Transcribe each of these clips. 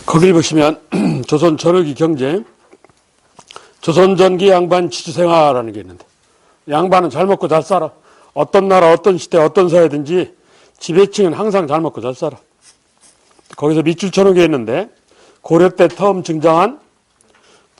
거길 보시면 조선 전후기 경제, 조선 전기 양반 지주생활이라는 게 있는데, 양반은 잘 먹고 잘 살아. 어떤 나라, 어떤 시대, 어떤 사회든지 지배층은 항상 잘 먹고 잘 살아. 거기서 밑줄 쳐놓은 게 있는데, 고려 때 처음 증정한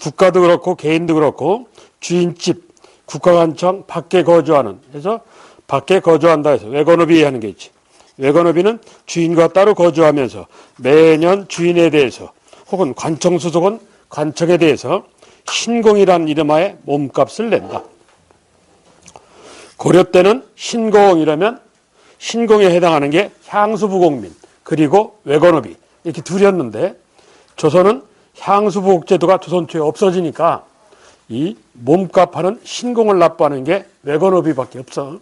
국가도 그렇고 개인도 그렇고 주인집, 국가관청 밖에 거주하는, 해서 밖에 거주한다 해서 외건업이 하는 게 있지. 외건업이는 주인과 따로 거주하면서 매년 주인에 대해서 혹은 관청 소속은 관청에 대해서 신공이라는 이름하에 몸값을 낸다. 고려 때는 신공이라면 신공에 해당하는 게 향수부공민 그리고 외건업이 이렇게 둘이었는데, 조선은 향수부국 제도가 조선 초에 없어지니까 이 몸값하는 신공을 납부하는 게 외건업이밖에 없어.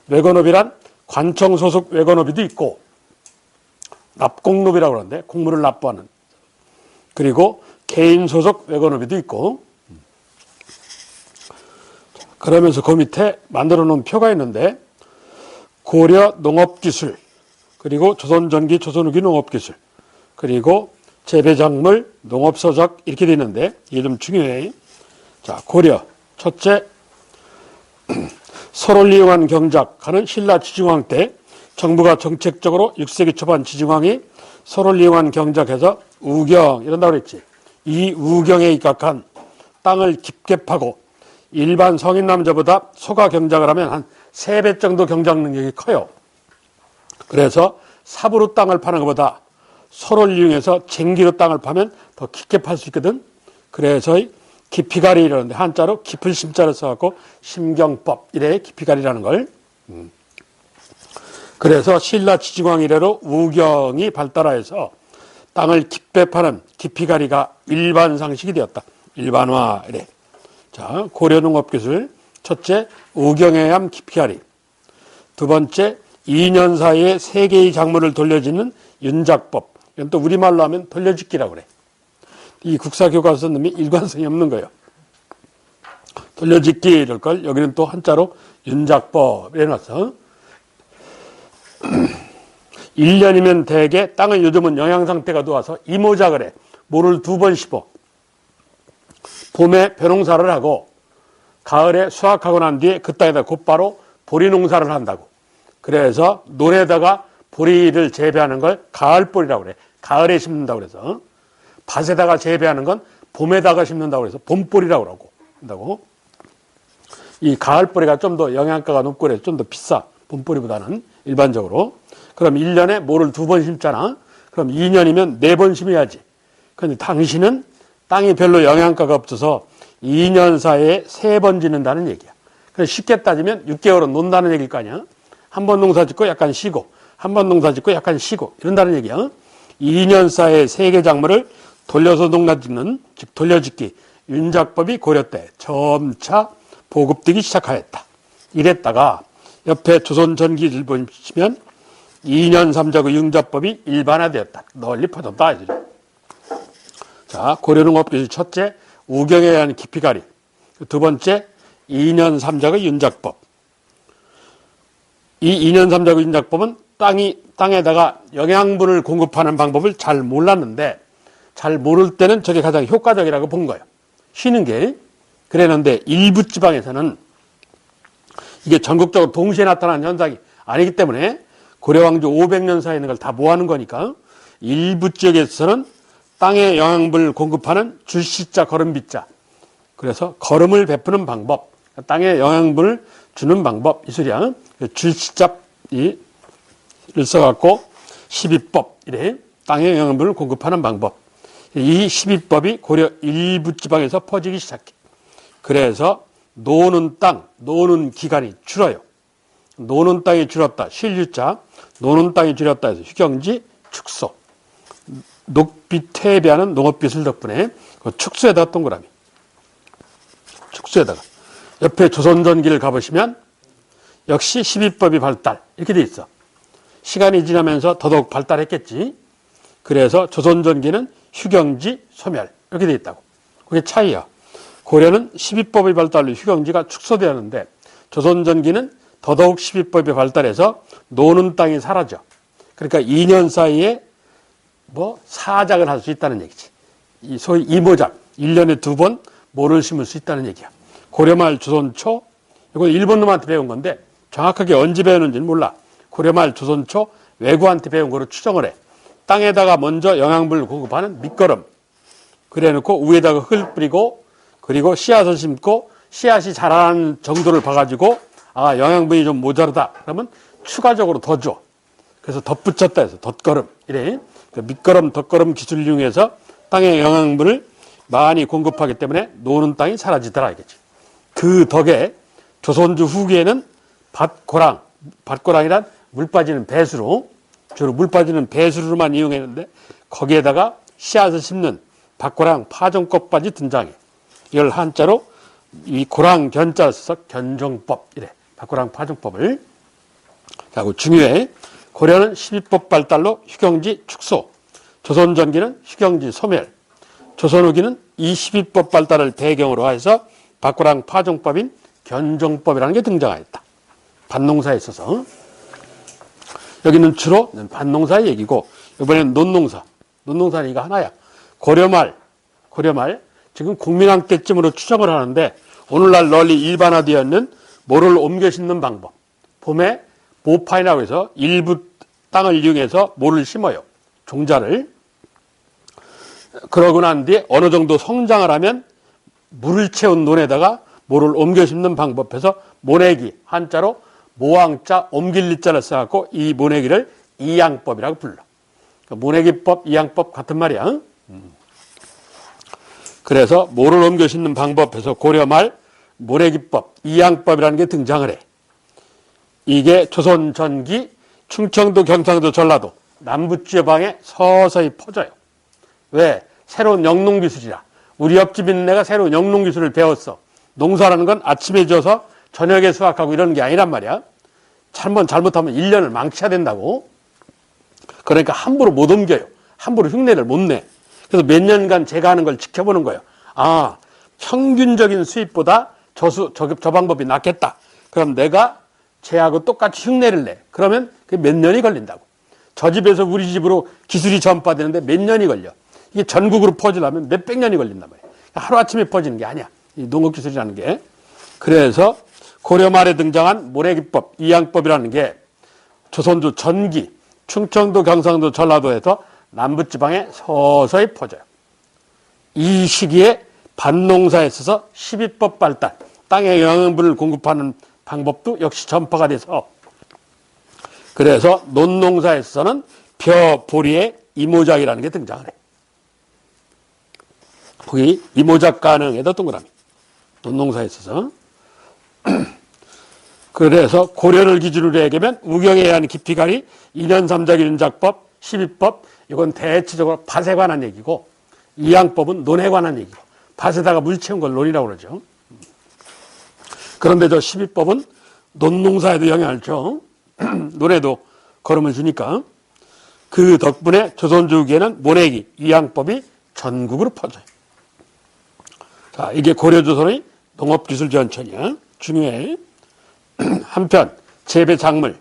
외건업이란 관청 소속 외건업이도 있고 납공업이라고 그러는데 공물을 납부하는, 그리고 개인 소속 외건업이도 있고. 그러면서 그 밑에 만들어 놓은 표가 있는데, 고려 농업기술, 그리고 조선전기 조선후기 농업기술, 그리고 재배작물 농업서적 이렇게 되어 있는데, 이게 좀 중요해. 자, 고려 첫째, 서로를 이용한 경작하는 신라 지중왕 때 정부가 정책적으로 6세기 초반 지중왕이 서로를 이용한 경작해서 우경 이런다고 그랬지. 이 우경에 입각한 땅을 깊게 파고 일반 성인 남자보다 소가 경작을 하면 한 3배 정도 경작 능력이 커요. 그래서 삽으로 땅을 파는 것보다 소를 이용해서 쟁기로 땅을 파면 더 깊게 팔 수 있거든. 그래서 깊이가리 이러는데 한자로 깊은 심자를 써갖고 심경법 이래 깊이가리라는 걸. 그래서 신라 지중왕 이래로 우경이 발달하여서 땅을 깊게 파는 깊이가리가 일반 상식이 되었다. 일반화 이래. 자, 고려농업기술 첫째 우경에 의한 깊이가리, 두 번째 2년 사이에 3개의 작물을 돌려짓는 윤작법, 이건 또 우리말로 하면 돌려짓기라고 그래. 이 국사교과서 쓴 놈이 일관성이 없는 거예요. 돌려짓기 이럴 걸 여기는 또 한자로 윤작법 해놨어. 1년이면 대개 땅을 요즘은 영양상태가 좋아서 이모작을 해. 모를 2번 씹어. 봄에 벼농사를 하고 가을에 수확하고 난 뒤에 그 땅에다 곧바로 보리농사를 한다고. 그래서 논에다가 보리를 재배하는 걸 가을보리라고 그래. 가을에 심는다고 그래서. 밭에다가 재배하는 건 봄에다가 심는다고 해서 봄보리라고 한다고. 이 가을보리가 좀 더 영양가가 높고 그래서 좀 더 비싸. 봄보리보다는 일반적으로. 그럼 1년에 모를 2번 심잖아. 그럼 2년이면 4번 심어야지. 그런데 당신은 땅이 별로 영양가가 없어서 2년 사이에 3번 짓는다는 얘기야. 그래서 쉽게 따지면 6개월은 논다는 얘기일 거 아니야. 한 번 농사 짓고 약간 쉬고, 한 번 농사 짓고 약간 쉬고 이런다는 얘기야. 2년 사이에 3개 작물을 돌려서 농사 짓는, 즉 돌려짓기 윤작법이 고려 때 점차 보급되기 시작하였다. 이랬다가 옆에 조선 전기를 보시면 2년 3작의 윤작법이 일반화되었다. 널리 퍼졌다. 자, 고려농업기술 첫째 우경에 의한 깊이가리, 두 번째 2년 3작의 윤작법. 이 2년 3작의 윤작법은 땅에다가 영양분을 공급하는 방법을 잘 몰랐는데, 잘 모를 때는 저게 가장 효과적이라고 본 거예요. 쉬는 게. 그랬는데 일부 지방에서는 이게 전국적으로 동시에 나타나는 현상이 아니기 때문에 고려왕조 500년 사이에 있는 걸 다 모아놓은 거니까 일부 지역에서는 땅에 영양분을 공급하는 줄시자 거름비자, 그래서 거름을 베푸는 방법, 땅에 영양분을 주는 방법 이 소리야. 줄시자를 써갖고 12법 이래 땅에 영양분을 공급하는 방법. 이 12법이 고려 일부 지방에서 퍼지기 시작해. 그래서 노는 땅, 노는 기간이 줄어요. 노는 땅이 줄었다. 실유자, 노는 땅이 줄었다 해서 휴경지, 축소. 녹비 퇴비하는 농업기술 덕분에 그 축소에다가 동그라미. 축소에다가. 옆에 조선전기를 가보시면 역시 12법이 발달. 이렇게 돼 있어. 시간이 지나면서 더더욱 발달했겠지. 그래서 조선전기는 휴경지, 소멸. 이렇게 돼 있다고. 그게 차이야. 고려는 12법의 발달로 휴경지가 축소되었는데 조선전기는 더더욱 12법이 발달해서 노는 땅이 사라져. 그러니까 2년 사이에 사작을 할 수 있다는 얘기지. 이 소위 이모작, 1년에 2번 모를 심을 수 있다는 얘기야. 고려말 조선초, 이건 일본 놈한테 배운 건데 정확하게 언제 배우는지는 몰라. 고려말 조선초 외구한테 배운 거로 추정을 해. 땅에다가 먼저 영양분을 공급하는 밑거름. 그래 놓고 위에다가 흙을 뿌리고 그리고 씨앗을 심고 씨앗이 자라는 정도를 봐가지고 영양분이 좀 모자르다. 그러면 추가적으로 더 줘. 그래서 덧붙였다 해서 덧거름. 이래. 밑거름, 덧거름 기술을 이용해서 땅에 영양분을 많이 공급하기 때문에 노는 땅이 사라지더라 이거지. 그 덕에 조선주 후기에는 밭고랑이란 물 빠지는 배수로, 주로 물 빠지는 배수로만 이용했는데 거기에다가 씨앗을 심는 밭고랑 파종꽃밭이 등장해. 이걸 한자로 이 고랑 견자를 써서 견종법 이래. 밭고랑 파종법을. 하고 중요해. 고려는 12법 발달로 휴경지 축소, 조선 전기는 휴경지 소멸, 조선 후기는 이 12법 발달을 배경으로 해서 밭고랑 파종법인 견종법이라는 게 등장하였다. 밭농사에 있어서. 여기는 주로 밭농사의 얘기고 이번에는 논농사. 논농사는 이거 하나야. 고려말 지금 국민왕 때쯤으로 추정을 하는데 오늘날 널리 일반화되어 있는 모를 옮겨 심는 방법. 봄에 모파이라고 해서 일부 땅을 이용해서 모를 심어요. 종자를. 그러고 난 뒤에 어느 정도 성장을 하면 물을 채운 논에다가 모를 옮겨 심는 방법에서 모내기, 한자로 모왕자 옮길리자를 써갖고 이 모내기를 이양법이라고 불러. 그러니까 모내기법, 이양법 같은 말이야. 그래서 모를 옮겨 심는 방법에서 고려말 모내기법, 이양법이라는 게 등장을 해. 이게 조선 전기 충청도, 경상도, 전라도 남부지방에 서서히 퍼져요. 왜? 새로운 영농기술이라. 우리 옆집 있는 애가 새로운 영농기술을 배웠어. 농사라는 건 아침에 지어서 저녁에 수확하고 이러는 게 아니란 말이야. 잘못하면 1년을 망쳐야 된다고. 그러니까 함부로 못 옮겨요. 함부로 흉내를 못 내. 그래서 몇 년간 제가 하는 걸 지켜보는 거예요. 평균적인 수입보다 저 방법이 낫겠다. 그럼 내가 쟤하고 똑같이 흉내를 내. 그러면 그게 몇 년이 걸린다고. 저 집에서 우리 집으로 기술이 전파되는데 몇 년이 걸려. 이게 전국으로 퍼지려면 몇백 년이 걸린단 말이야. 하루아침에 퍼지는 게 아니야. 이 농업기술이라는 게. 그래서 고려 말에 등장한 모래기법, 이양법이라는 게 조선주 전기, 충청도, 경상도, 전라도에서 남부지방에 서서히 퍼져요. 이 시기에 밭농사에 있어서 12법 발달, 땅에 영양분을 공급하는 방법도 역시 전파가 돼서 그래서 논농사에 있어서는 벼, 보리의 이모작이라는 게 등장을 해. 거기 이모작 가능에도 동그라미. 논농사에 있어서. 그래서 고려를 기준으로 얘기하면 우경에 의한 깊이가리, 2년 3작 윤작법, 12법 이건 대체적으로 밭에 관한 얘기고 이양법은 논에 관한 얘기고 밭에다가 물 채운 걸 논이라고 그러죠. 그런데 저 12법은 논농사에도 영향을 줘. 논에도 걸음을 주니까. 그 덕분에 조선주기에는 모내기, 이양법이 전국으로 퍼져요. 자, 이게 고려조선의 농업기술 전천이야. 중요해. 한편 재배 작물.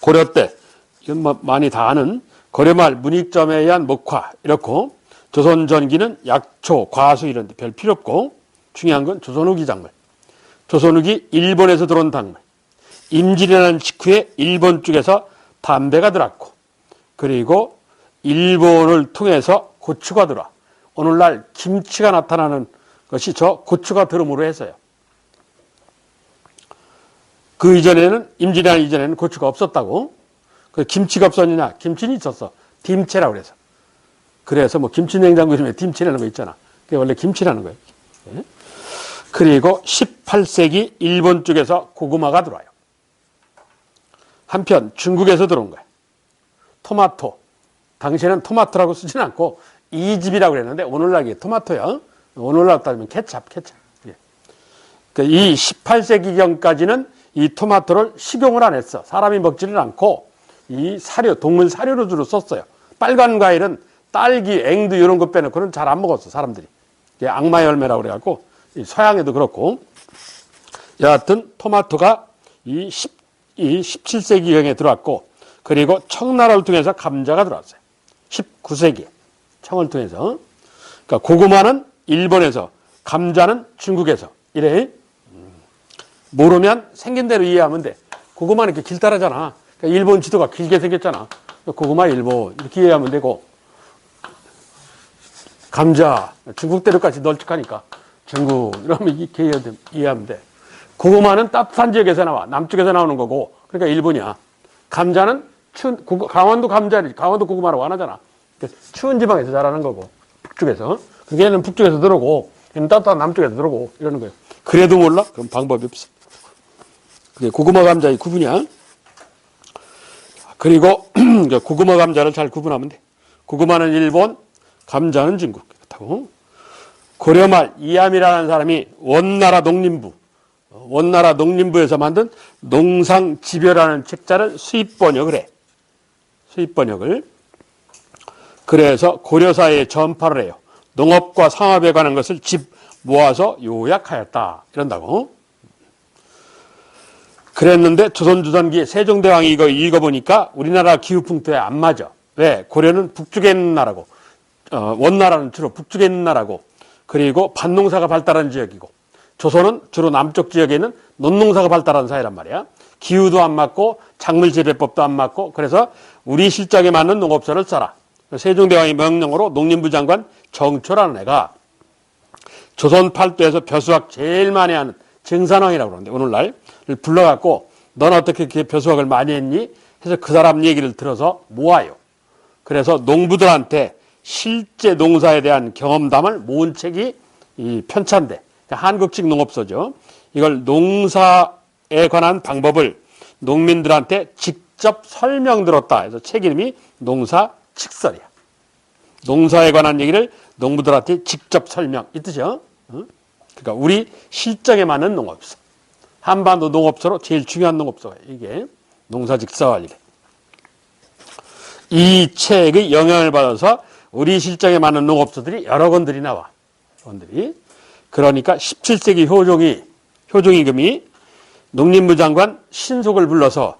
고려 때 이건 많이 다 아는 고려말 문익점에 의한 목화 이렇고 조선 전기는 약초, 과수 이런 데 별 필요 없고 중요한 건 조선 후기 작물. 조선 후기 일본에서 들어온 작물. 임진이라는 직후에 일본 쪽에서 담배가 들어왔고 그리고 일본을 통해서 고추가 들어와. 오늘날 김치가 나타나는 것이 저 고추가 들음으로 해서요. 그 이전에는 임진왜란 이전에는 고추가 없었다고. 그 김치가 없었느냐? 김치는 있었어. 김치라고 그래서. 그래서 김치 냉장고 이름에 김치라는 거 있잖아. 그게 원래 김치라는 거예요. 그리고 18세기 일본 쪽에서 고구마가 들어와요. 한편 중국에서 들어온 거예요. 토마토. 당시에는 토마토라고 쓰지는 않고 이집이라고 그랬는데 오늘날 이게 토마토야. 오늘날 따지면 케찹. 이 18세기경까지는 이 토마토를 식용을 안 했어. 사람이 먹지는 않고 이 사료, 동물 사료로 주로 썼어요. 빨간 과일은 딸기, 앵두 이런 거 빼놓고는 잘 안 먹었어, 사람들이. 이게 악마 열매라고 그래갖고 서양에도 그렇고. 여하튼 토마토가 이 17세기경에 들어왔고 그리고 청나라를 통해서 감자가 들어왔어요. 19세기 청을 통해서. 그러니까 고구마는 일본에서, 감자는 중국에서. 이래. 모르면 생긴 대로 이해하면 돼. 고구마는 이렇게 길다라잖아. 그러니까 일본 지도가 길게 생겼잖아. 고구마 일본 이렇게 이해하면 되고, 감자 중국대로까지 널찍하니까 중국 이러면 이렇게 이해하면 돼. 고구마는 따뜻한 지역에서 나와. 남쪽에서 나오는 거고, 그러니까 일본이야. 감자는 강원도 감자를, 강원도 고구마라고 안 하잖아. 추운 지방에서 자라는 거고, 북쪽에서. 그게 얘는 북쪽에서 들어오고, 얘는 따뜻한 남쪽에서 들어오고, 이러는 거예요. 그래도 몰라? 그럼 방법이 없어. 그게 고구마 감자의 구분이야. 그리고 고구마 감자를 잘 구분하면 돼. 고구마는 일본, 감자는 중국. 그렇다고. 고려말 이암이라는 사람이 원나라 농림부에서 만든 농상집여라는 책자를 수입 번역을 해. 수입 번역을. 그래서 고려사회에 전파를 해요. 농업과 상업에 관한 것을 집 모아서 요약하였다. 이런다고. 그랬는데 조선주전기 세종대왕이 이거 읽어보니까 우리나라 기후풍토에 안 맞아. 왜? 고려는 북쪽에 있는 나라고, 원나라는 주로 북쪽에 있는 나라고, 그리고 밭농사가 발달한 지역이고, 조선은 주로 남쪽 지역에 있는 논농사가 발달한 사회란 말이야. 기후도 안 맞고 작물 재배법도 안 맞고, 그래서 우리 실정에 맞는 농업소를 써라. 세종대왕의 명령으로 농림부 장관 정초라는 애가 조선 팔도에서 벼수학 제일 많이 하는 정산왕이라고 그러는데, 오늘날 불러갖고 넌 어떻게 그렇게 벼수학을 많이 했니? 해서 그 사람 얘기를 들어서 모아요. 그래서 농부들한테 실제 농사에 대한 경험담을 모은 책이 이 편찬대. 한국식 농업소죠. 이걸 농사에 관한 방법을 농민들한테 직접 설명들었다 해서 책 이름이 농사직설이야. 농사에 관한 얘기를 농부들한테 직접 설명, 이 뜻이요. 그러니까 우리 실정에 맞는 농업소. 한반도 농업소로 제일 중요한 농업소가 이게 농사직설이래. 이 책의 영향을 받아서 우리 실정에 맞는 농업소들이 여러 건들이 나와. 건들이. 그러니까 17세기 효종임금이 농림부 장관 신속을 불러서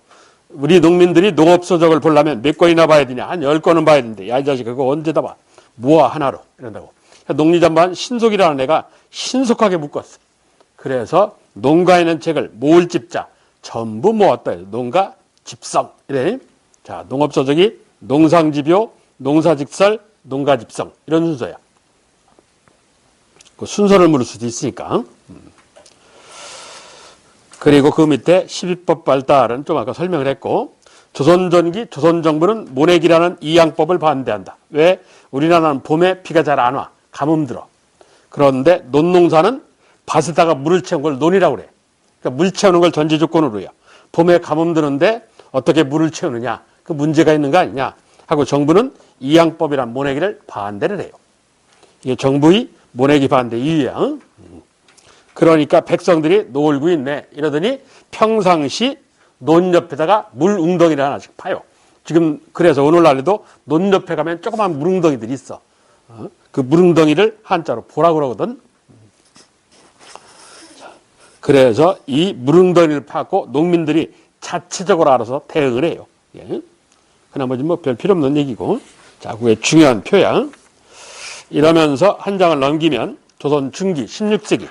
우리 농민들이 농업소적을 보려면 몇 권이나 봐야 되냐? 한 10권은 봐야 되는데, 야, 이 자식 그거 언제 다 봐? 모아 하나로. 이런다고. 농리장관 신속이라는 애가 신속하게 묶었어. 그래서 농가에 있는 책을 모을 집자 전부 모았다. 농가 집성. 이래. 자, 농업소적이 농상집요, 농사직설, 농가집성. 이런 순서야. 그 순서를 물을 수도 있으니까. 그리고 그 밑에 12법 발달은 좀 아까 설명을 했고, 조선전기 조선정부는 모내기라는 이양법을 반대한다. 왜? 우리나라는 봄에 비가 잘 안 와. 가뭄 들어. 그런데 논농사는 밭에다가 물을 채운 걸 논이라고 그래. 그러니까 물 채우는 걸 전제 조건으로요. 봄에 가뭄 드는데 어떻게 물을 채우느냐. 그 문제가 있는 거 아니냐 하고 정부는 이양법이란 모내기를 반대를 해요. 이게 정부의 모내기 반대 이유야. 그러니까 백성들이 놀고 있네 이러더니 평상시 논 옆에다가 물 웅덩이를 하나씩 파요. 지금 그래서 오늘날에도 논 옆에 가면 조그만 물웅덩이들이 있어. 그 물웅덩이를 한자로 보라고 그러거든. 그래서 이 물웅덩이를 파고 농민들이 자체적으로 알아서 대응을 해요. 예. 그나머지 뭐 별 필요 없는 얘기고. 자, 그게 중요한 표야. 이러면서 한 장을 넘기면 조선 중기 16세기.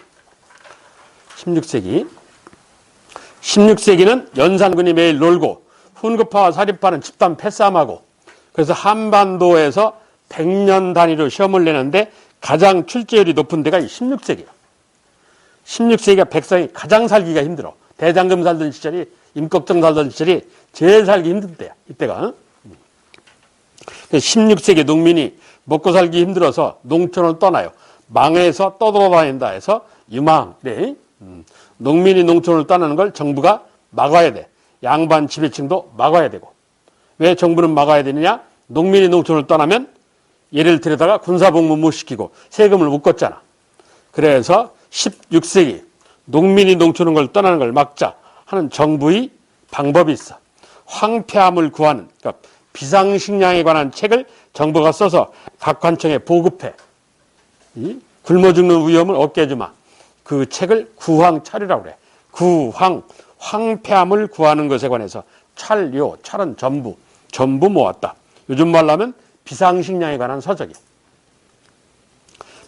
16세기는 연산군이 매일 놀고 훈급파와 사립파는 집단 패싸움하고, 그래서 한반도에서 100년 단위로 시험을 내는데 가장 출제율이 높은 데가 16세기야. 16세기가 백성이 가장 살기가 힘들어. 대장금 살던 시절이, 임꺽정 살던 시절이 제일 살기 힘든 때야. 이때가. 16세기 농민이 먹고 살기 힘들어서 농촌을 떠나요. 망해서 떠돌아다닌다 해서 유망. 네. 농민이 농촌을 떠나는 걸 정부가 막아야 돼. 양반 지배층도 막아야 되고. 왜 정부는 막아야 되느냐? 농민이 농촌을 떠나면 얘를 데려다가 군사복무 못 시키고 세금을 못 걷잖아. 그래서 16세기 농민이 농촌을 걸 떠나는 걸 막자 하는 정부의 방법이 있어. 황폐함을 구하는, 그러니까 비상식량에 관한 책을 정부가 써서 각 관청에 보급해. 굶어 죽는 위험을 없게 해주마. 그 책을 구황찰이라고 그래. 황폐함을 구하는 것에 관해서 찰요, 찰은 전부 모았다. 요즘 말로 하면 비상식량에 관한 서적이에요.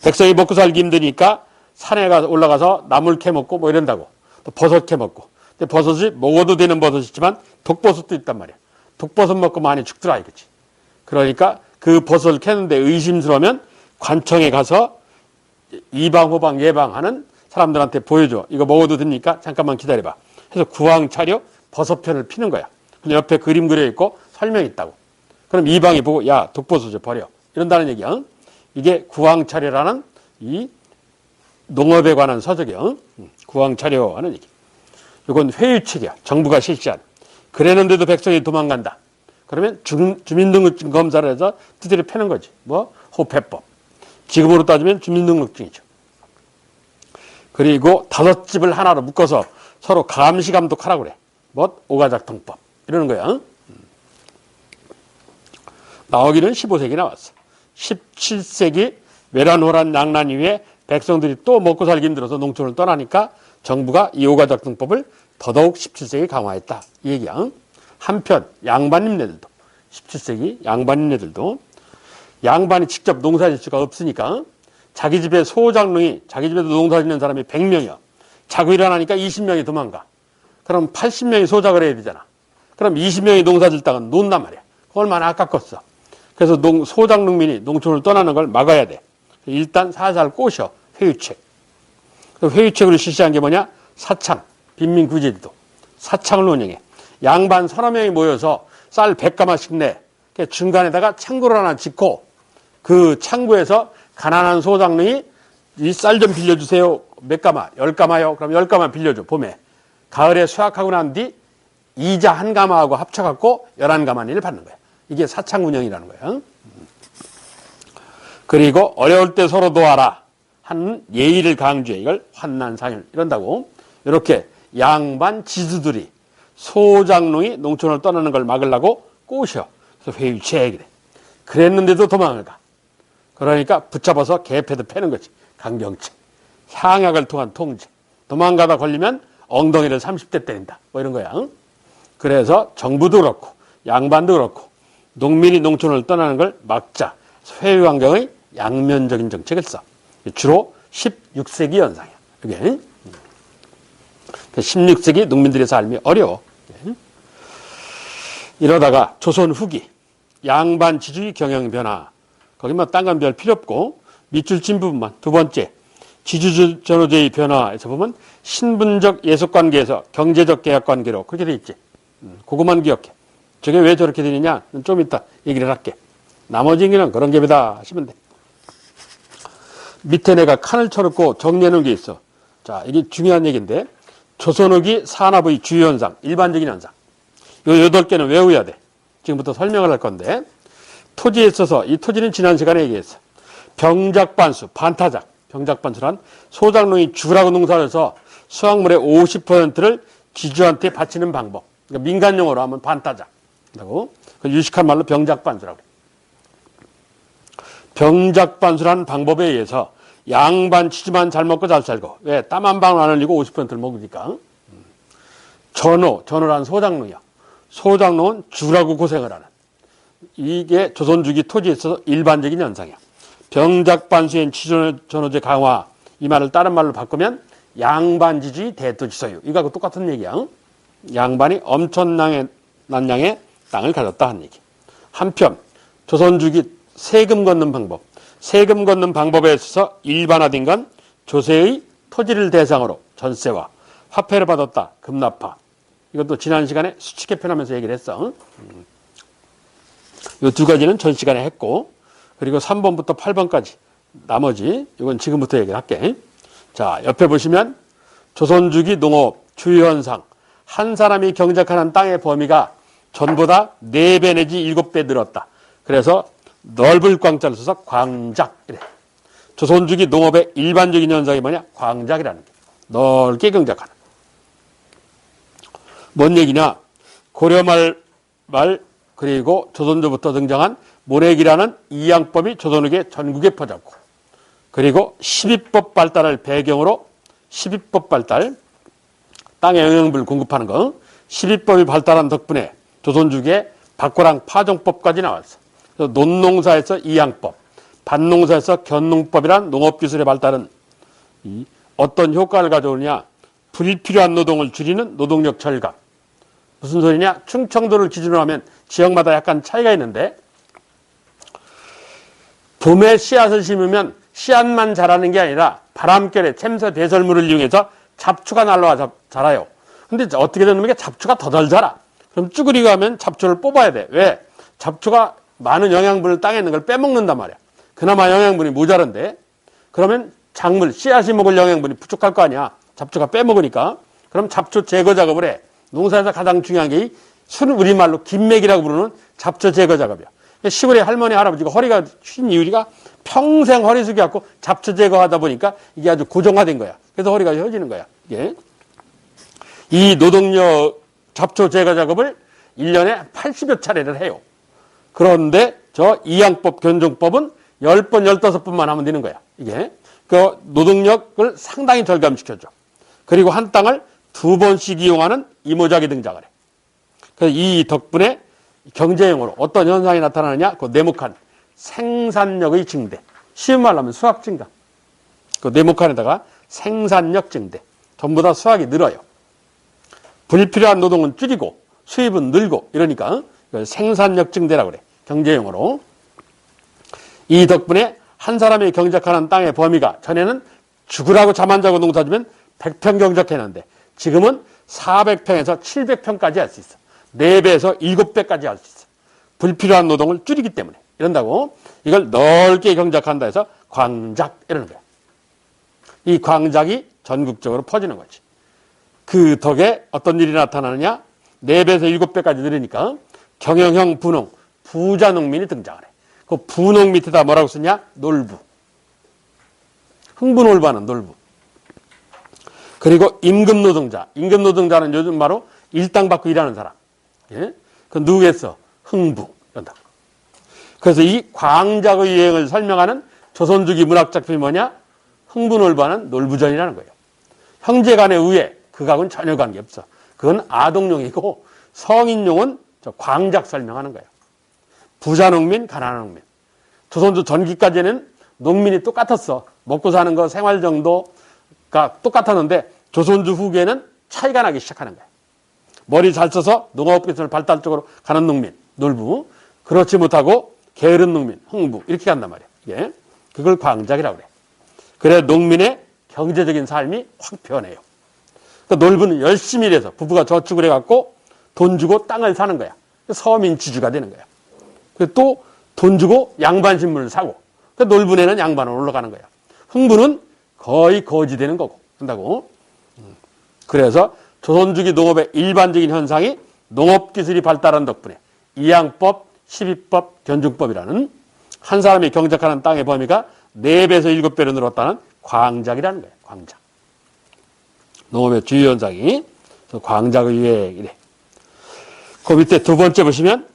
백성이 먹고 살기 힘드니까 산에 올라가서 나물 캐먹고 뭐 이런다고. 또 버섯 캐먹고. 근데 버섯이 먹어도 되는 버섯이 있지만 독버섯도 있단 말이야. 독버섯 먹고 많이 죽더라 이거지. 그러니까 그 버섯을 캐는데 의심스러우면 관청에 가서 이방, 호방, 예방하는 사람들한테 보여줘. 이거 먹어도 됩니까? 잠깐만 기다려봐. 해서 구황 차려 버섯편을 피는 거야. 근데 옆에 그림 그려 있고 설명이 있다고. 그럼 이방이 보고 야 독버섯을 버려. 이런다는 얘기야. 응? 이게 구황 차려라는 이 농업에 관한 서적이야. 구황 차려 하는 얘기. 이건 회유책이야. 정부가 실시한. 그랬는데도 백성이 도망간다. 그러면 주민등록증 검사를 해서 두드려 패는 거지. 뭐 호패법. 지금으로 따지면 주민등록증이죠. 그리고 5집을 하나로 묶어서 서로 감시 감독하라고 그래. 뭐 오가작통법 이러는 거야. 나오기는 15세기 나왔어. 17세기 외란호란 낭난 이후에 백성들이 또 먹고 살기 힘들어서 농촌을 떠나니까 정부가 이 오가작통법을 더더욱 17세기 강화했다. 이 얘기야. 한편 양반님네들도 17세기 양반님네들도 양반이 직접 농사질 수가 없으니까 자기 집에 소장농이 자기 집에도 농사짓는 사람이 100명이야. 자고 일어나니까 20명이 도망가. 그럼 80명이 소작을 해야 되잖아. 그럼 20명이 농사짓다가 논단 말이야. 얼마나 아깝겠어. 그래서 소작농민이 농촌을 떠나는 걸 막아야 돼. 일단 살살 꼬셔. 회유책. 회유책으로 실시한 게 뭐냐? 사창. 빈민구제지도. 사창을 운영해. 양반 서너 명이 모여서 쌀 100가마씩 내. 중간에다가 창고를 하나 짓고 그 창고에서 가난한 소장농이 이 쌀 좀 빌려주세요. 몇 가마? 10가마요. 그럼 10가마 빌려줘. 봄에. 가을에 수확하고 난 뒤 이자 1가마하고 합쳐갖고 11가마니를 받는 거야. 이게 사창 운영이라는 거야. 그리고 어려울 때 서로 도와라 하는 예의를 강조해. 이걸 환난상일 이런다고. 이렇게 양반 지주들이 소장농이 농촌을 떠나는 걸 막으려고 꼬셔. 그래서 회유책이래. 그랬는데도 도망을 가. 그러니까 붙잡아서 개패도 패는 거지. 강경책. 향약을 통한 통제. 도망가다 걸리면 엉덩이를 30대 때린다. 뭐 이런 거야. 응? 그래서 정부도 그렇고 양반도 그렇고 농민이 농촌을 떠나는 걸 막자. 회유환경의 양면적인 정책을 써. 주로 16세기 연상이야. 이게 16세기 농민들의 삶이 어려워. 이러다가 조선 후기 양반 지주의 경영 변화. 거기 뭐 딴 건 별 필요 없고 밑줄 친 부분만. 두 번째 지주 전호제의 변화에서 보면 신분적 예속관계에서 경제적 계약관계로 그렇게 돼 있지. 그것만 기억해. 저게 왜 저렇게 되느냐? 좀 이따 얘기를 할게. 나머지 얘기는 그런 게다 하시면 돼. 밑에 내가 칸을 쳐놓고 정리해 놓은 게 있어. 자, 이게 중요한 얘기인데 조선 후기 산업의 주요 현상, 일반적인 현상. 요 8개는 외워야 돼. 지금부터 설명을 할 건데 토지에 있어서 이 토지는 지난 시간에 얘기했어. 병작반수, 반타작. 병작반수란 소작농이 주라고 농사를 해서 수확물의 50%를 지주한테 바치는 방법. 그러니까 민간용어로 하면 반타작. 라고. 유식한 말로 병작반수라고. 병작반수라는 방법에 의해서 양반 지주만 잘 먹고 잘 살고. 왜? 땀 한 방울 안 흘리고 50%를 먹으니까. 전호란 소작농이야. 소작농은 주라고 고생을 하는. 이게 조선주기 토지에 있어서 일반적인 현상이야. 병작반수인 지주전호제 강화. 이 말을 다른 말로 바꾸면 양반지주의 대토지소유. 이거하고 똑같은 얘기야. 양반이 엄청난 양의 땅을 가졌다 하는 얘기. 한편 조선주기 세금 걷는 방법. 세금 걷는 방법에 있어서 일반화된 건 조세의 토지를 대상으로 전세와 화폐를 받았다. 급납파. 이것도 지난 시간에 수치 개편하면서 얘기를 했어. 이 두 가지는 전 시간에 했고 그리고 3번부터 8번까지 나머지 이건 지금부터 얘기를 할게. 자, 옆에 보시면 조선주기 농업 주요 현상. 한 사람이 경작하는 땅의 범위가 전보다 4배 내지 7배 늘었다. 그래서 넓을 광자를 써서 광작 이래. 조선주기 농업의 일반적인 현상이 뭐냐? 광작이라는 게. 넓게 경작하는. 뭔 얘기냐? 고려말 그리고 조선조부터 등장한 모래기라는 이양법이 조선 후기에 전국에 퍼졌고 그리고 12법 발달을 배경으로 12법 발달 땅에 영양분을 공급하는 거 12법이 발달한 덕분에 조선주기에 박고랑 파종법까지 나왔어. 그래서 논농사에서 이양법, 밭농사에서 견농법이란 농업기술의 발달은 어떤 효과를 가져오느냐. 불필요한 노동을 줄이는 노동력 절감. 무슨 소리냐? 충청도를 기준으로 하면 지역마다 약간 차이가 있는데, 봄에 씨앗을 심으면 씨앗만 자라는 게 아니라 바람결에 챔새 배설물을 이용해서 잡초가 날라와 자라요. 근데 어떻게 되는 게 잡초가 더 덜 자라. 그럼 쭈그리고 하면 잡초를 뽑아야 돼. 왜? 잡초가 많은 영양분을 땅에 있는 걸 빼먹는단 말이야. 그나마 영양분이 모자란데, 그러면 작물, 씨앗이 먹을 영양분이 부족할 거 아니야. 잡초가 빼먹으니까. 그럼 잡초 제거 작업을 해. 농사에서 가장 중요한 게 우리말로 김맥이라고 부르는 잡초 제거 작업이야. 시골에 할머니, 할아버지가 허리가 쉰 이유가 평생 허리 숙여갖고 잡초 제거하다 보니까 이게 아주 고정화된 거야. 그래서 허리가 휘어지는 거야. 이게. 이 노동력 잡초 제거 작업을 1년에 80여 차례를 해요. 그런데 저 이양법, 견종법은 10번, 15번만 하면 되는 거야. 이게. 그 노동력을 상당히 절감시켜줘. 그리고 한 땅을 2번씩 이용하는 이모작이 등장을 해. 그래서 이 덕분에 경제용으로 어떤 현상이 나타나느냐? 그 네모칸 생산력의 증대. 쉬운 말로 하면 수확 증가. 그 네모칸에다가 생산력 증대. 전부 다 수확이 늘어요. 불필요한 노동은 줄이고 수입은 늘고 이러니까 이걸 생산력 증대라고 그래. 경제용어로. 이 덕분에 한 사람이 경작하는 땅의 범위가 전에는 죽으라고 잠 안 자고 농사지면 100평 경작했는데 지금은 400평에서 700평까지 할 수 있어. 4배에서 7배까지 할 수 있어. 불필요한 노동을 줄이기 때문에. 이런다고 이걸 넓게 경작한다 해서 광작 이러는 거야. 이 광작이 전국적으로 퍼지는 거지. 그 덕에 어떤 일이 나타나느냐? 4배에서 7배까지 늘으니까 경영형 부농, 부자 농민이 등장을 해. 그 부농 밑에다 뭐라고 쓰냐? 놀부. 흥부놀부하는 놀부. 그리고 임금노동자. 임금노동자는 요즘 바로 일당 받고 일하는 사람. 예? 그 누구겠어? 흥부. 이런다. 그래서 이 광작의 유행을 설명하는 조선주기 문학작품이 뭐냐? 흥부놀부하는 놀부전이라는 거예요. 형제간의 우애, 그거하고는 전혀 관계없어. 그건 아동용이고 성인용은 저 광작 설명하는 거예요. 부자농민, 가난한 농민. 조선조 전기까지는 농민이 똑같았어. 먹고 사는 거 생활 정도가 똑같았는데 조선조 후기에는 차이가 나기 시작하는 거야. 머리 잘 써서 농업기술 발달 쪽으로 가는 농민, 놀부. 그렇지 못하고 게으른 농민, 흥부. 이렇게 간단 말이야. 예. 그걸 광작이라고 그래. 그래 농민의 경제적인 삶이 확 변해요. 그러니까 놀부는 열심히 일해서 부부가 저축을 해갖고 돈 주고 땅을 사는 거야. 서민 지주가 되는 거야. 또 돈 주고 양반신문을 사고 놀부네는 양반으로 올라가는 거야. 흥부는 거의 거지되는 거고 한다고. 그래서 조선주기 농업의 일반적인 현상이 농업기술이 발달한 덕분에 이양법, 시비법, 견종법이라는 한 사람이 경작하는 땅의 범위가 4배에서 7배로 늘었다는 광작이라는 거예요. 광작. 농업의 주요 현상이 광작의 유행이래. 그 밑에 두 번째 보시면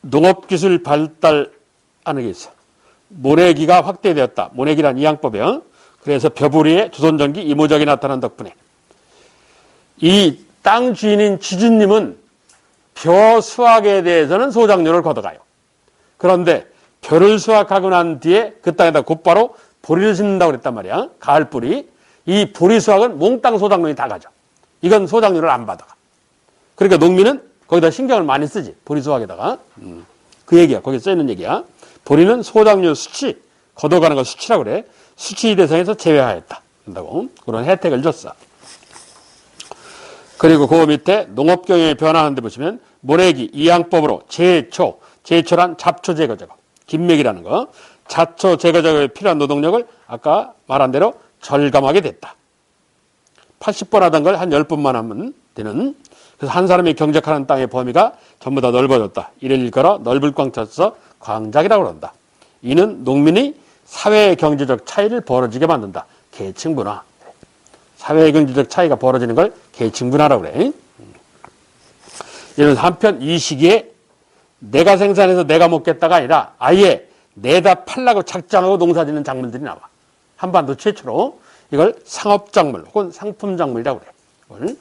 농업기술 발달하는 게 있어. 모내기가 확대되었다. 모내기란 이양법이요. 그래서 벼부리에 조선전기 이모작이 나타난 덕분에 이 땅 주인인 지주님은 벼 수확에 대해서는 소작료를 걷어가요. 그런데 벼를 수확하고 난 뒤에 그 땅에다 곧바로 보리를 심는다고 그랬단 말이야. 가을보리. 이 보리 수확은 몽땅 소작농이 다 가져. 이건 소작료를 안 받아. 그러니까 농민은 거기다 신경을 많이 쓰지. 보리 수확에다가. 그 얘기야. 거기 써있는 얘기야. 보리는 소작료 수치, 걷어가는 걸 수치라고 그래. 수치 대상에서 제외하였다. 한다고. 그런 혜택을 줬어. 그리고 그 밑에 농업경영이 변화하는데 보시면 모내기, 이양법으로 제초란 잡초 제거 작업. 김맥이라는 거. 잡초 제거 작업에 필요한 노동력을 아까 말한 대로 절감하게 됐다. 80번 하던 걸 한 10번만 하면 되는. 그래서 한 사람이 경작하는 땅의 범위가 전부 다 넓어졌다. 이를 일컬어 넓을 꽝 쳐서 광작이라고 그런다. 이는 농민이 사회 경제적 차이를 벌어지게 만든다. 계층분화. 사회 경제적 차이가 벌어지는 걸 계층분화라고 그래. 이러면서 한편 이 시기에 내가 생산해서 내가 먹겠다가 아니라 아예 내다 팔라고 작정하고 농사짓는 작물들이 나와. 한반도 최초로 이걸 상업작물 혹은 상품작물이라고 그래.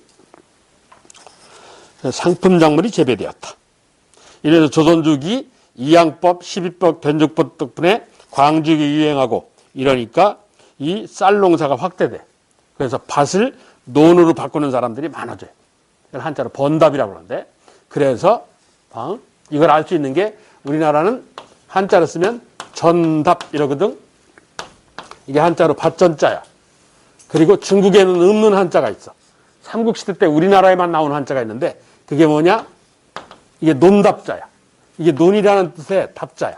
상품작물이 재배되었다. 이래서 조선주기 이양법, 12법, 견적법 덕분에 광주기 유행하고 이러니까 이 쌀 농사가 확대돼. 그래서 밭을 논으로 바꾸는 사람들이 많아져요. 이걸 한자로 번답이라고 그러는데, 그래서 이걸 알 수 있는 게 우리나라는 한자로 쓰면 전답 이러거든. 이게 한자로 밭전자야. 그리고 중국에는 없는 한자가 있어. 삼국시대 때 우리나라에만 나오는 한자가 있는데 그게 뭐냐? 이게 논답자야. 이게 논이라는 뜻의 답자야.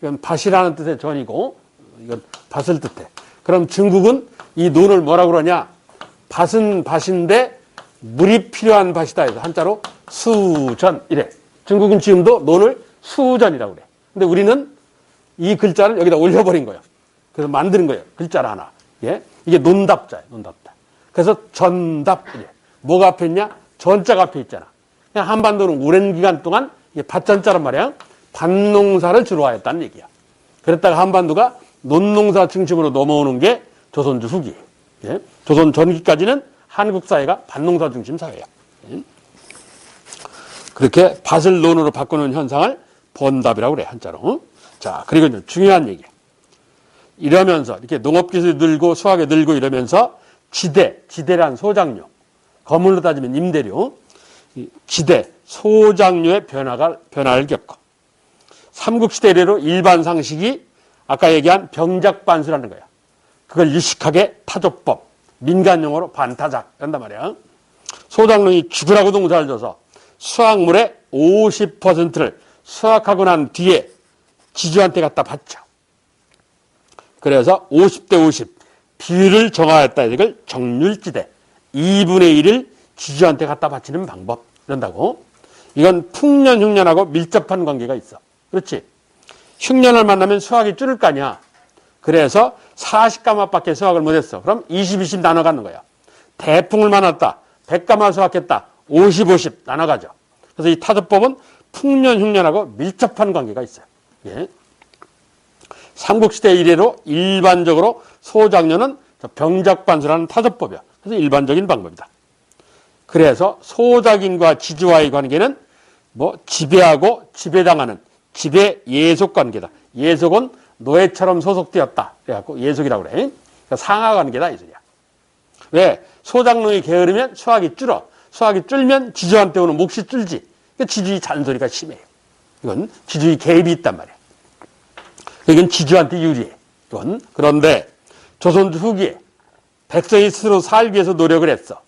이건 밭이라는 뜻의 전이고 이건 밭을 뜻해. 그럼 중국은 이 논을 뭐라고 그러냐? 밭은 밭인데 물이 필요한 밭이다 해서 한자로 수전 이래. 중국은 지금도 논을 수전이라고 그래. 근데 우리는 이 글자를 여기다 올려버린 거예요. 그래서 만드는 거예요. 글자를 하나. 예? 이게 논답자예요. 논답자. 그래서 전답 이래. 뭐가 앞에 있냐? 전자가 앞에 있잖아. 그냥 한반도는 오랜 기간 동안 이게 밭전자란 말이야. 밭농사를 주로 하였다는 얘기야. 그랬다가 한반도가 논농사 중심으로 넘어오는 게 조선주 후기. 예? 조선 전기까지는 한국 사회가 밭농사 중심 사회야. 예? 그렇게 밭을 논으로 바꾸는 현상을 번답이라고 그래, 한자로. 자, 그리고 이제 중요한 얘기야. 이러면서 이렇게 농업기술이 늘고 수학이 늘고 이러면서 지대란 소작류, 거물로 따지면 임대료, 지대, 소작류의 변화를 겪어. 삼국시대 이래로 일반 상식이 아까 얘기한 병작반수라는 거야. 그걸 유식하게 타조법, 민간용어로 반타작 한단 말이야. 소작농이 죽으라고 농사를 줘서 수확물의 50%를 수확하고 난 뒤에 지주한테 갖다 바쳐. 그래서 50대 50 비율을 정하였다. 이걸 정률지대 2분의 1을 지주한테 갖다 바치는 방법 이런다고. 이건 풍년 흉년하고 밀접한 관계가 있어. 그렇지? 흉년을 만나면 수확이 줄을 거 아니야. 그래서 40가마밖에 수확을 못했어. 그럼 20, 20 나눠 갖는 거야. 대풍을 만났다. 100가마 수확했다. 50, 50 나눠 가죠. 그래서 이 타조법은 풍년 흉년하고 밀접한 관계가 있어요. 예. 삼국시대 이래로 일반적으로 소작년은 병작반수라는 타조법이야. 그래서 일반적인 방법이다. 그래서 소작인과 지주와의 관계는 뭐 지배하고 지배당하는 지배 예속 관계다. 예속은 노예처럼 소속되었다. 그래갖고 예속이라고 그래. 그러니까 상하 관계다 이 소리야. 왜? 소작농이 게으르면 수확이 줄어. 수확이 줄면 지주한테 오는 몫이 줄지. 그러니까 지주의 잔소리가 심해요. 이건 지주의 개입이 있단 말이야. 이건 지주한테 유리해. 이건. 그런데 조선 후기에 백성이 스스로 살기 위해서 노력을 했어.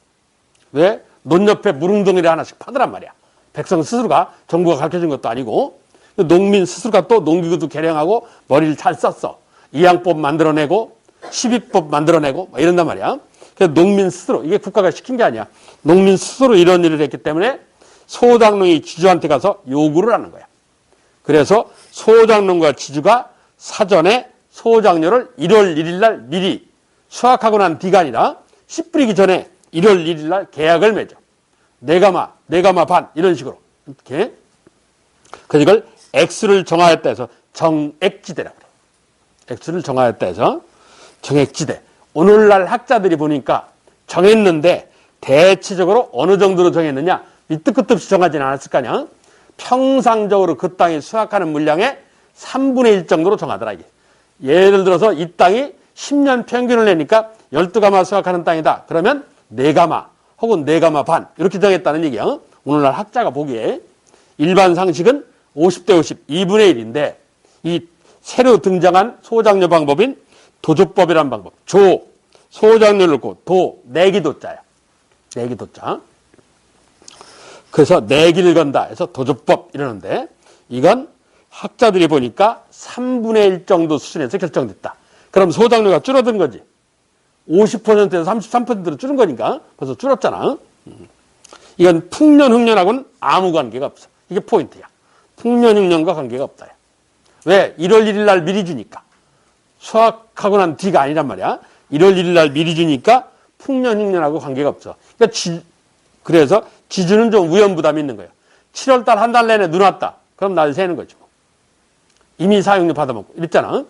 왜? 논 옆에 무릉덩이를 하나씩 파더란 말이야. 백성 스스로가 정부가 가르쳐준 것도 아니고 농민 스스로가 또 농기구도 개량하고 머리를 잘 썼어. 이양법 만들어내고 12법 만들어내고 뭐 이런단 말이야. 그래서 농민 스스로, 이게 국가가 시킨 게 아니야. 농민 스스로 이런 일을 했기 때문에 소작농이 지주한테 가서 요구를 하는 거야. 그래서 소작농과 지주가 사전에 소작료를 1월 1일 날 미리 수확하고 난 뒤가 아니라 씨 뿌리기 전에 1월 1일 날 계약을 맺어. 네 가마 반 이런 식으로. 이렇게. 그래서 이걸 액수를 정하였다 해서 정액지대라고 그래. 액수를 정하였다 해서 정액지대. 오늘날 학자들이 보니까 정했는데 대체적으로 어느 정도로 정했느냐? 밑도 끝도 없이 정하지는 않았을 거 아니야? 평상적으로 그 땅이 수확하는 물량의 3분의 1 정도로 정하더라, 이게. 예를 들어서 이 땅이 10년 평균을 내니까 12가마 수확하는 땅이다. 그러면 4가마 혹은 4가마 반 이렇게 정했다는 얘기야. 오늘날 학자가 보기에. 일반 상식은 50대 50, 2분의 1인데 이 새로 등장한 소작료 방법인 도조법이라는 방법. 소작료를 넣고 내기도자야. 내기도자. 그래서 내기를 건다 해서 도조법 이러는데 이건 학자들이 보니까 3분의 1 정도 수준에서 결정됐다. 그럼 소작료가 줄어든 거지. 50%에서 33%로 줄은 거니까 벌써 줄었잖아. 이건 풍년, 흉년하고는 아무 관계가 없어. 이게 포인트야. 풍년, 흉년과 관계가 없다. 왜? 1월 1일 날 미리 주니까. 수확하고 난 뒤가 아니란 말이야. 1월 1일 날 미리 주니까 풍년, 흉년하고 관계가 없어. 그러니까 그래서 지주는 좀 위험부담이 있는 거예요. 7월 달 한 달 내내 눈 왔다. 그럼 날 새는 거죠. 이미 사용료 받아먹고 이랬잖아.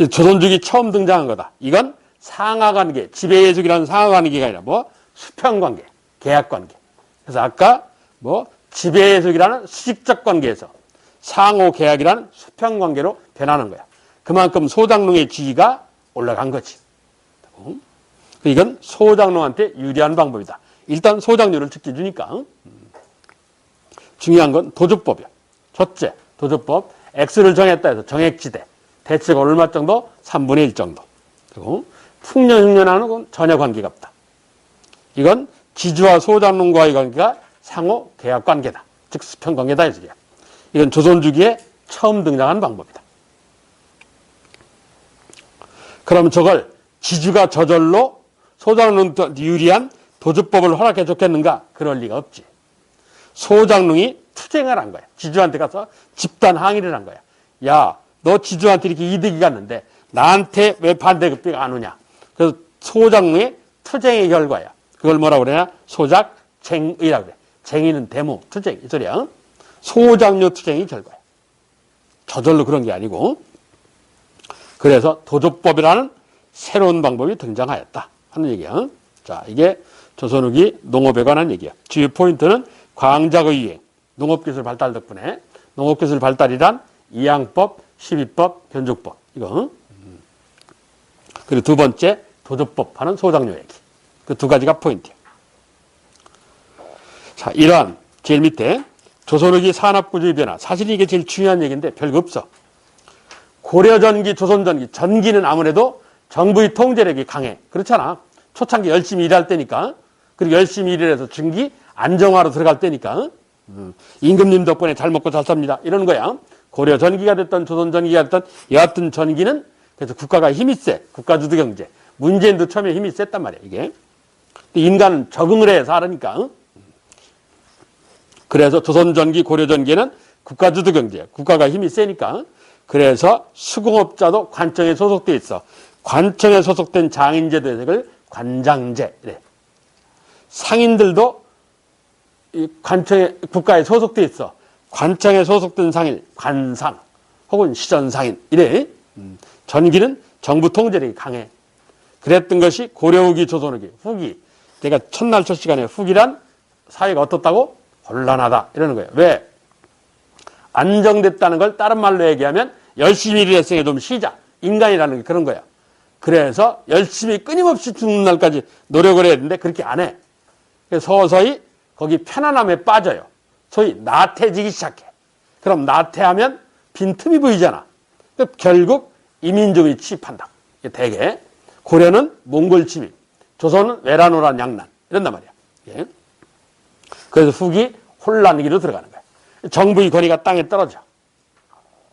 조선족이 처음 등장한 거다. 이건 상하관계, 지배예속이라는 상하관계가 아니라 뭐 수평관계, 계약관계. 그래서 아까 뭐 지배예속이라는 수직적 관계에서 상호 계약이라는 수평관계로 변하는 거야. 그만큼 소장농의 지위가 올라간 거지. 이건 소장농한테 유리한 방법이다. 일단 소장료를 지켜주니까. 중요한 건 도주법이야. 첫째, 도주법. X를 정했다 해서 정액지대. 대체가 얼마 정도? 3분의 1 정도. 그리고 풍년, 흉년하는 건 전혀 관계가 없다. 이건 지주와 소장농과의 관계가 상호 계약 관계다. 즉 수평 관계다. 이건 조선 주기에 처음 등장한 방법이다. 그럼 저걸 지주가 저절로 소장농한테 유리한 도주법을 허락해 줬겠는가? 그럴 리가 없지. 소장농이 투쟁을 한 거야. 지주한테 가서 집단 항의를 한 거야. 야, 너 지주한테 이렇게 이득이 갔는데 나한테 왜 반대급비가 안 오냐? 그래서 소장농의 투쟁의 결과야. 그걸 뭐라고 그러냐? 소작쟁의라고 그래. 쟁의는 데모, 투쟁, 이 소리야. 소장료 투쟁의 결과야. 저절로 그런 게 아니고. 그래서 도주법이라는 새로운 방법이 등장하였다 하는 얘기야. 자, 이게 조선 후기 농업에 관한 얘기야. 주요 포인트는 광작의 유행, 농업기술 발달 덕분에 농업기술 발달이란 이양법, 시비법, 견죽법 이거. 그리고 두 번째 도주법 하는 소장료 얘기. 그 두 가지가 포인트야. 자, 이러한 제일 밑에 조선 후기 산업구조의 변화. 사실 이게 제일 중요한 얘기인데 별거 없어. 고려전기, 조선전기, 전기는 아무래도 정부의 통제력이 강해. 그렇잖아. 초창기 열심히 일할 때니까. 그리고 열심히 일을 해서 중기 안정화로 들어갈 때니까. 임금님 덕분에 잘 먹고 잘 삽니다. 이러는 거야. 고려전기가 됐던 조선전기가 됐던 여하튼 전기는 그래서 국가가 힘이 세. 국가주도 경제. 문재인도 처음에 힘이 셌단 말이야, 이게. 인간은 적응을 해 살으니까. 그래서 조선전기, 고려전기는 국가주도 경제야. 국가가 힘이 세니까. 그래서 수공업자도 관청에 소속돼 있어. 관청에 소속된 장인제도의 관장제. 이래. 상인들도 이 관청에, 국가에 소속돼 있어. 관청에 소속된 상인, 관상, 혹은 시전상인. 이래. 전기는 정부 통제력이 강해. 그랬던 것이 고려후기, 조선후기, 후기. 내가 첫날 첫 시간에 후기란 사회가 어떻다고? 혼란하다. 이러는 거예요. 왜? 안정됐다는 걸 다른 말로 얘기하면 열심히 일했으니까 좀 쉬자. 인간이라는 게 그런 거야. 그래서 열심히 끊임없이 죽는 날까지 노력을 해야 되는데 그렇게 안 해. 그래서 서서히 거기 편안함에 빠져요. 소위 나태해지기 시작해. 그럼 나태하면 빈틈이 보이잖아. 결국 이민족이 침입한다. 대개 고려는 몽골 침입, 조선은 외란오란 양난 이런단 말이야. 예. 그래서 후기 혼란기로 들어가는 거야. 정부의 권위가 땅에 떨어져.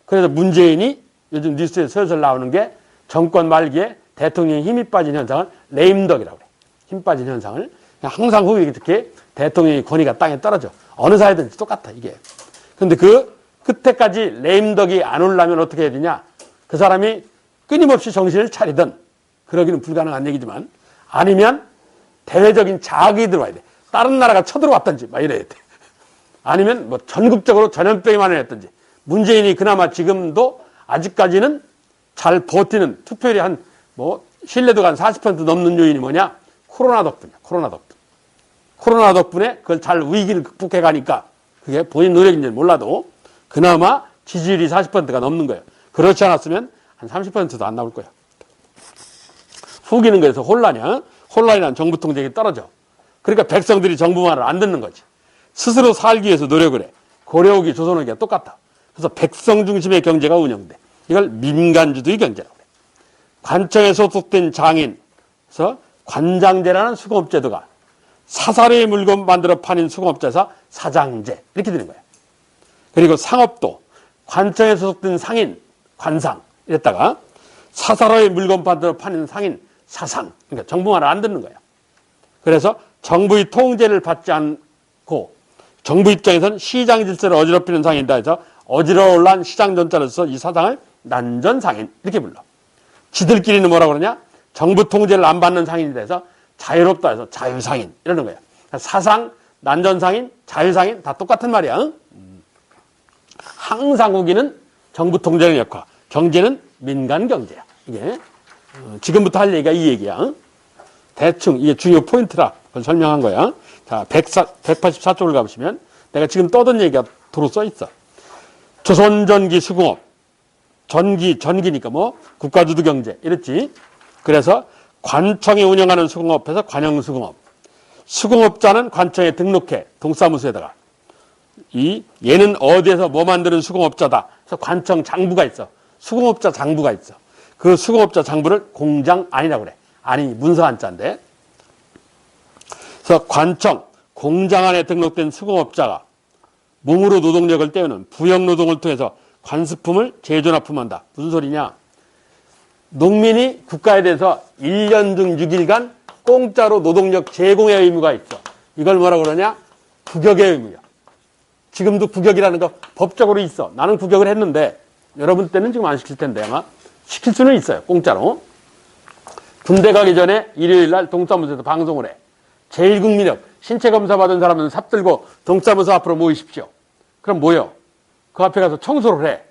그래서 문재인이 요즘 뉴스에 슬슬 나오는 게 정권 말기에 대통령이 힘이 빠진 현상을 레임덕이라고 그래. 힘 빠진 현상을. 항상 후기 이렇게 대통령의 권위가 땅에 떨어져. 어느 사회든지 똑같아, 이게. 근데 그 끝에까지 레임덕이 안 오려면 어떻게 해야 되냐? 그 사람이 끊임없이 정신을 차리든, 그러기는 불가능한 얘기지만, 아니면 대외적인 자극이 들어와야 돼. 다른 나라가 쳐들어왔든지, 막 이래야 돼. 아니면 뭐 전국적으로 전염병이 했든지. 문재인이 그나마 지금도 아직까지는 잘 버티는 투표율이 신뢰도가 한 40% 넘는 요인이 뭐냐? 코로나 덕분이야, 코로나 덕분. 코로나 덕분에 그걸 잘 위기를 극복해 가니까 그게 본인 노력인지는 몰라도 그나마 지지율이 40%가 넘는 거예요. 그렇지 않았으면 한 30%도 안 나올 거예요. 후기는 그래서 혼란이야. 혼란이란 정부 통제력이 떨어져. 그러니까 백성들이 정부 말을 안 듣는 거지. 스스로 살기 위해서 노력을 해. 고려후기, 조선후기가 똑같아. 그래서 백성 중심의 경제가 운영돼. 이걸 민간주도의 경제라고 그래. 관청에 소속된 장인, 그래서 관장제라는 수공업제도가 사사로의 물건 만들어 파는 수공업자에서 사장제 이렇게 되는 거야. 그리고 상업도 관청에 소속된 상인, 관상 이랬다가 사사로의 물건 만들어 파는 상인, 사상. 그러니까 정부 말을 안 듣는 거야. 그래서 정부의 통제를 받지 않고 정부 입장에서는 시장 질서를 어지럽히는 상인이다 해서 어지러울란 시장 전자로서 이 사상을 난전상인 이렇게 불러. 지들끼리는 뭐라고 그러냐? 정부 통제를 안 받는 상인이다 해서 자유롭다 해서 자유상인 이러는 거야. 사상, 난전상인, 자유상인 다 똑같은 말이야. 항상 후기는 정부 통제의 역할, 경제는 민간 경제야. 이게 지금부터 할 얘기가 이 얘기야. 대충 이게 중요 포인트라 그걸 설명한 거야. 자, 184쪽을 가보시면 내가 지금 떠든 얘기가 도로 써 있어. 조선전기 수공업. 전기니까 뭐 국가주도경제 이랬지. 그래서 관청이 운영하는 수공업에서 관영수공업. 수공업자는 관청에 등록해 동사무소에다가 얘는 어디에서 뭐 만드는 수공업자다. 그래서 관청 장부가 있어. 수공업자 장부가 있어. 그 수공업자 장부를 공장 안이라고 그래. 아니 문서 한자인데. 그래서 관청 공장 안에 등록된 수공업자가 몸으로 노동력을 때우는 부역노동을 통해서 관습품을 제조납품한다. 무슨 소리냐? 농민이 국가에 대해서 1년 중 6일간 공짜로 노동력 제공의 의무가 있어. 이걸 뭐라고 그러냐? 국역의 의무야. 지금도 국역이라는 거 법적으로 있어. 나는 국역을 했는데 여러분 때는 지금 안 시킬 텐데 아마 시킬 수는 있어요. 공짜로. 군대 가기 전에 일요일 날 동사무소에서 방송을 해. 제1국민역 신체검사 받은 사람은 삽 들고 동사무소 앞으로 모이십시오. 그럼 모여. 그 앞에 가서 청소를 해.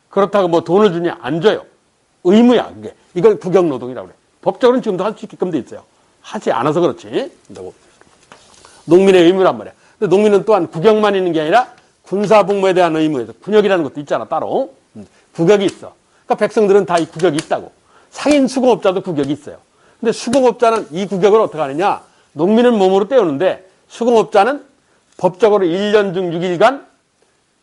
그렇다고 뭐 돈을 주냐? 안 줘요. 의무야. 그게. 이걸 국역노동이라고 그래. 법적으로는 지금도 할 수 있게끔 돼 있어요. 하지 않아서 그렇지. 농민의 의무란 말이야. 근데 농민은 또한 국역만 있는 게 아니라 군사복무에 대한 의무에서 군역이라는 것도 있잖아. 따로. 국역이 있어. 그러니까 백성들은 다 이 국역이 있다고. 상인 수공업자도 국역이 있어요. 근데 수공업자는 이 국역을 어떻게 하느냐? 농민은 몸으로 때우는데 수공업자는 법적으로 1년 중 6일간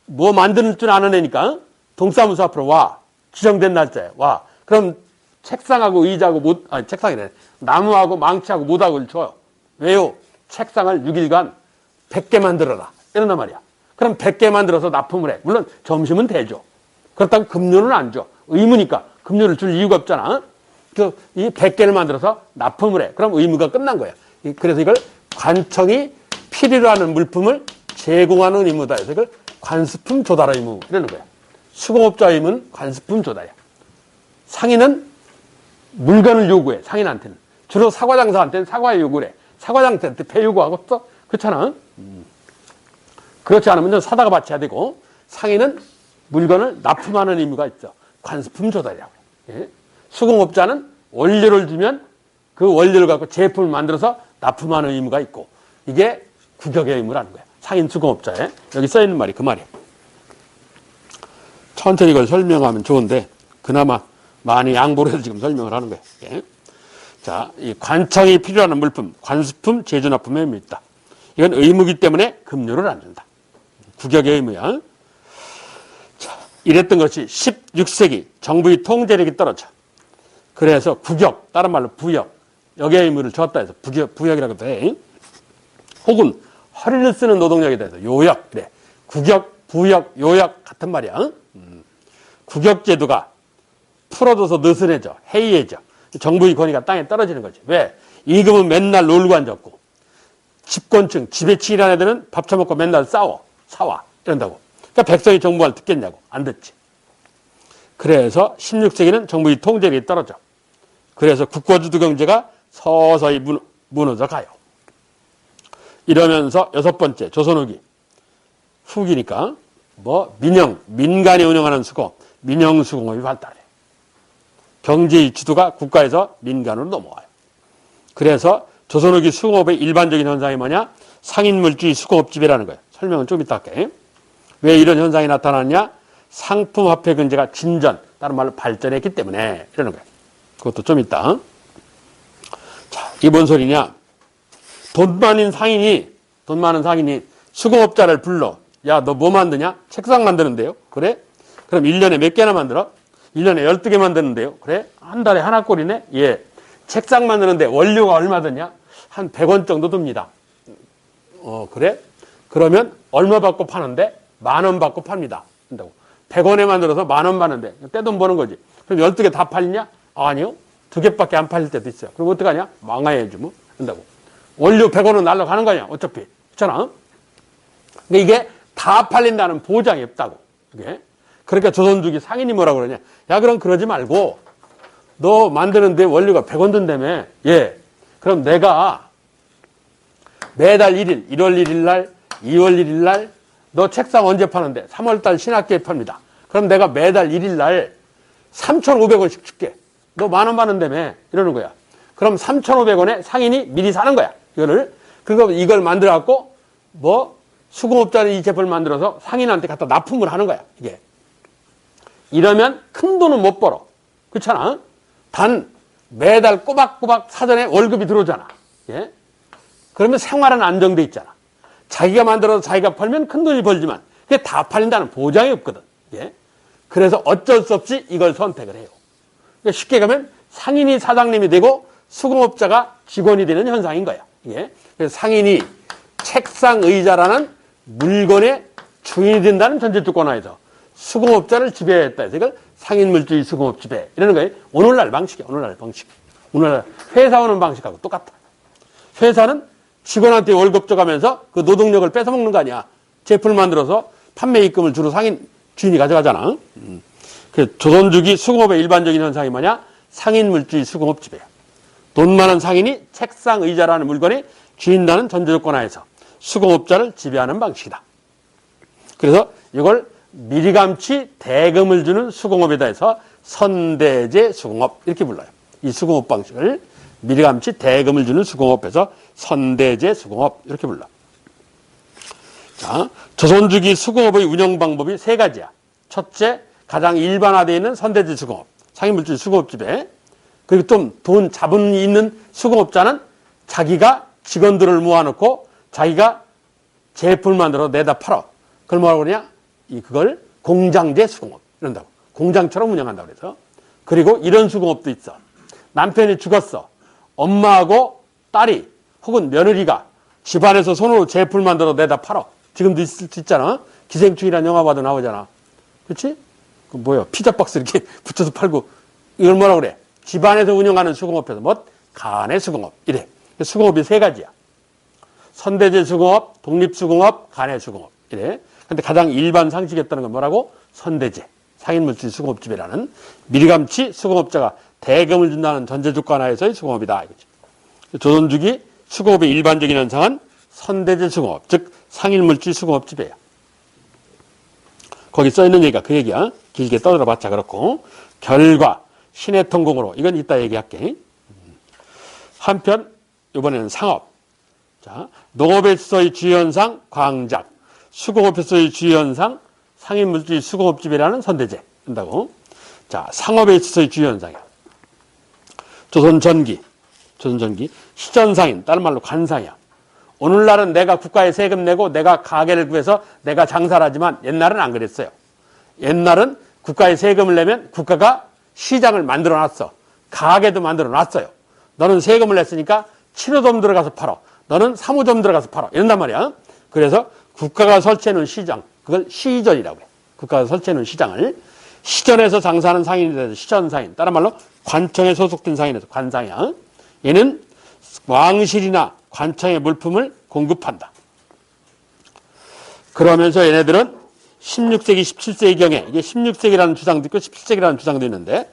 뭐 만드는 줄 아는 애니까 동사무소 앞으로 와. 지정된 날짜에 와. 그럼 책상하고 의자하고 책상이래. 나무하고 망치하고 모닥을 줘요. 왜요? 책상을 6일간 100개 만들어라. 이런단 말이야. 그럼 100개 만들어서 납품을 해. 물론 점심은 대줘. 그렇다고 급료는 안 줘. 의무니까 급료를 줄 이유가 없잖아. 이 100개를 만들어서 납품을 해. 그럼 의무가 끝난 거야. 그래서 이걸 관청이 필요로 하는 물품을 제공하는 의무다. 그래서 이걸 관습품 조달 의무 이러는 거야. 수공업자 의무는 관습품 조달이야. 상인은 물건을 요구해. 상인한테는. 주로 사과장사한테는 사과 요구를 해. 사과장사한테 배 요구하겠어? 그렇잖아. 그렇지 않으면 사다가 바쳐야 되고 상인은 물건을 납품하는 의무가 있어. 관습품 조달이라고 해. 예? 수공업자는 원료를 주면 그 원료를 갖고 제품을 만들어서 납품하는 의무가 있고 이게 국역의 의무라는 거야. 상인 수공업자에. 여기 써있는 말이 그 말이야. 천천히 이걸 설명하면 좋은데 그나마 많이 양보를 해서 지금 설명을 하는 거야. 예? 자, 이 관청이 필요한 물품, 관습품, 제조납품의 의무 있다. 이건 의무이기 때문에 급료를 안 준다. 국역의 의무야. 자, 이랬던 것이 16세기 정부의 통제력이 떨어져. 그래서 국역, 다른 말로 부역, 여기에 의무를 줬다 해서 부역이라고도 해. 혹은 허리를 쓰는 노동력에 대해서 요역, 그래. 국역, 부역, 요역 같은 말이야. 국역제도가 풀어져서 느슨해져, 해이해져. 정부의 권위가 땅에 떨어지는 거지. 왜? 임금은 맨날 놀고 앉았고, 집권층, 집에 치일한 애들은 밥 처먹고 맨날 싸워, 사와, 이런다고. 그러니까 백성이 정부 말 듣겠냐고. 안 듣지. 그래서 16세기는 정부의 통제력이 떨어져. 그래서 국가주도 경제가 서서히 무너져 가요. 이러면서 여섯 번째, 조선 후기. 후기니까, 민간이 운영하는 수공업, 민영수공업이 발달해. 경제의 주도가 국가에서 민간으로 넘어와요. 그래서 조선 후기 수공업의 일반적인 현상이 뭐냐? 상인물주의 수공업지배라는 거예요. 설명은 좀 이따 할게. 왜 이런 현상이 나타나느냐? 상품화폐 경제가 진전, 다른 말로 발전했기 때문에 이러는 거예요. 그것도 좀 이따. 자, 이게 뭔 소리냐? 돈 많은 상인이 수공업자를 불러. 야, 너 뭐 만드냐? 책상 만드는데요. 그래? 그럼 1년에 몇 개나 만들어? 1년에 12개 만드는데요. 그래? 한 달에 하나 꼴이네? 예. 책상 만드는데 원료가 얼마 드냐? 한 100원 정도 듭니다. 그래? 그러면 얼마 받고 파는데? 10,000원 받고 팝니다. 한다고. 100원에 만들어서 10,000원 받는데 떼돈 버는 거지. 그럼 12개 다 팔리냐? 아니요. 2개밖에 안 팔릴 때도 있어요. 그럼 어떡하냐? 망해야지 뭐. 한다고. 원료 100원은 날라가는 거냐? 어차피. 그렇잖아. 근데 이게 다 팔린다는 보장이 없다고. 이게. 그러니까 조선주기 상인이 뭐라고 그러냐? 야, 그럼 그러지 말고 너 만드는데 원료가 100원 든다며. 예. 그럼 내가 매달 1일, 1월 1일 날, 2월 1일 날 너 책상 언제 파는데? 3월달 신학기에 팝니다. 그럼 내가 매달 1일 날 3,500원씩 줄게. 너 10,000원 받는다며. 이러는 거야. 그럼 3,500원에 상인이 미리 사는 거야. 그리고 이걸 만들어갖고 수공업자는 이 제품을 만들어서 상인한테 갖다 납품을 하는 거야. 이게. 이러면 큰 돈은 못 벌어. 그렇잖아. 단 매달 꼬박꼬박 사전에 월급이 들어오잖아. 예? 그러면 생활은 안정돼 있잖아. 자기가 만들어서 자기가 팔면 큰 돈이 벌지만 그게 다 팔린다는 보장이 없거든. 예? 그래서 어쩔 수 없이 이걸 선택을 해요. 그러니까 쉽게 가면 상인이 사장님이 되고 수공업자가 직원이 되는 현상인 거야. 예? 그래서 상인이 책상, 의자라는 물건의 주인이 된다는 전제조건하에서 수공업자를 지배했다 해서 이걸 상인물주의 수공업 지배 이러는 거예요. 오늘날 방식이야. 오늘날 방식. 오늘날 회사 오는 방식하고 똑같아. 회사는 직원한테 월급 줘가면서 그 노동력을 뺏어먹는 거 아니야. 제품을 만들어서 판매 입금을 주로 상인 주인이 가져가잖아. 그 조선주기 수공업의 일반적인 현상이 뭐냐? 상인물주의 수공업 지배야. 돈 많은 상인이 책상, 의자라는 물건이 주인다는 전제조건 하에서 수공업자를 지배하는 방식이다. 그래서 이걸 미리감치 대금을 주는 수공업에다 해서 선대제 수공업 이렇게 불러요. 이 수공업 방식을 미리감치 대금을 주는 수공업에서 선대제 수공업 이렇게 불러. 자, 조선주기 수공업의 운영 방법이 세 가지야. 첫째, 가장 일반화되어 있는 선대제 수공업, 상인물주의 수공업 지배. 그리고 좀 돈 자본이 있는 수공업자는 자기가 직원들을 모아놓고 자기가 제품을 만들어 내다 팔아. 그걸 뭐라고 그러냐? 그걸 공장제 수공업 이런다고. 공장처럼 운영한다고 그래서. 그리고 이런 수공업도 있어. 남편이 죽었어. 엄마하고 딸이 혹은 며느리가 집안에서 손으로 제품을 만들어 내다 팔아. 지금도 있을 수 있잖아. 기생충이라는 영화 봐도 나오잖아. 그렇지? 그 뭐야? 피자 박스 이렇게 붙여서 팔고. 이걸 뭐라고 그래? 집안에서 운영하는 수공업에서 뭐 간의 수공업 이래. 수공업이 세 가지야. 선대제 수공업, 독립수공업, 간의 수공업 이래. 근데 가장 일반 상식이었다는 건 뭐라고? 선대제, 상인물주의 수공업지배라는 미리감치 수공업자가 대금을 준다는 전제조건 하에서의 수공업이다. 이거지. 조선주기 수공업의 일반적인 현상은 선대제 수공업, 즉 상인물주의 수공업지배야. 거기 써있는 얘기가 그 얘기야. 길게 떠들어봤자 그렇고. 결과, 신의 통공으로 이건 이따 얘기할게. 한편 이번에는 상업. 자, 농업에서의 주요현상 광작, 수공업에서의 주요현상 상인물주의 수공업지배라는 선대제 한다고. 자, 상업에 있어서의 주요현상이야. 조선전기 시전상인, 다른 말로 관상이야. 오늘날은 내가 국가에 세금 내고 내가 가게를 구해서 내가 장사를 하지만 옛날은 안 그랬어요. 옛날은 국가에 세금을 내면 국가가 시장을 만들어 놨어. 가게도 만들어 놨어요. 너는 세금을 냈으니까 7호점 들어가서 팔아. 너는 3호점 들어가서 팔아. 이런단 말이야. 그래서 국가가 설치해 놓은 시장, 그걸 시전이라고 해. 국가가 설치해 놓은 시장을 시전에서 장사하는 상인에 대해서 시전상인, 다른 말로 관청에 소속된 상인에서 관상이야. 얘는 왕실이나 관청의 물품을 공급한다. 그러면서 얘네들은 16세기, 17세기경에, 이게 16세기라는 주장도 있고 17세기라는 주장도 있는데,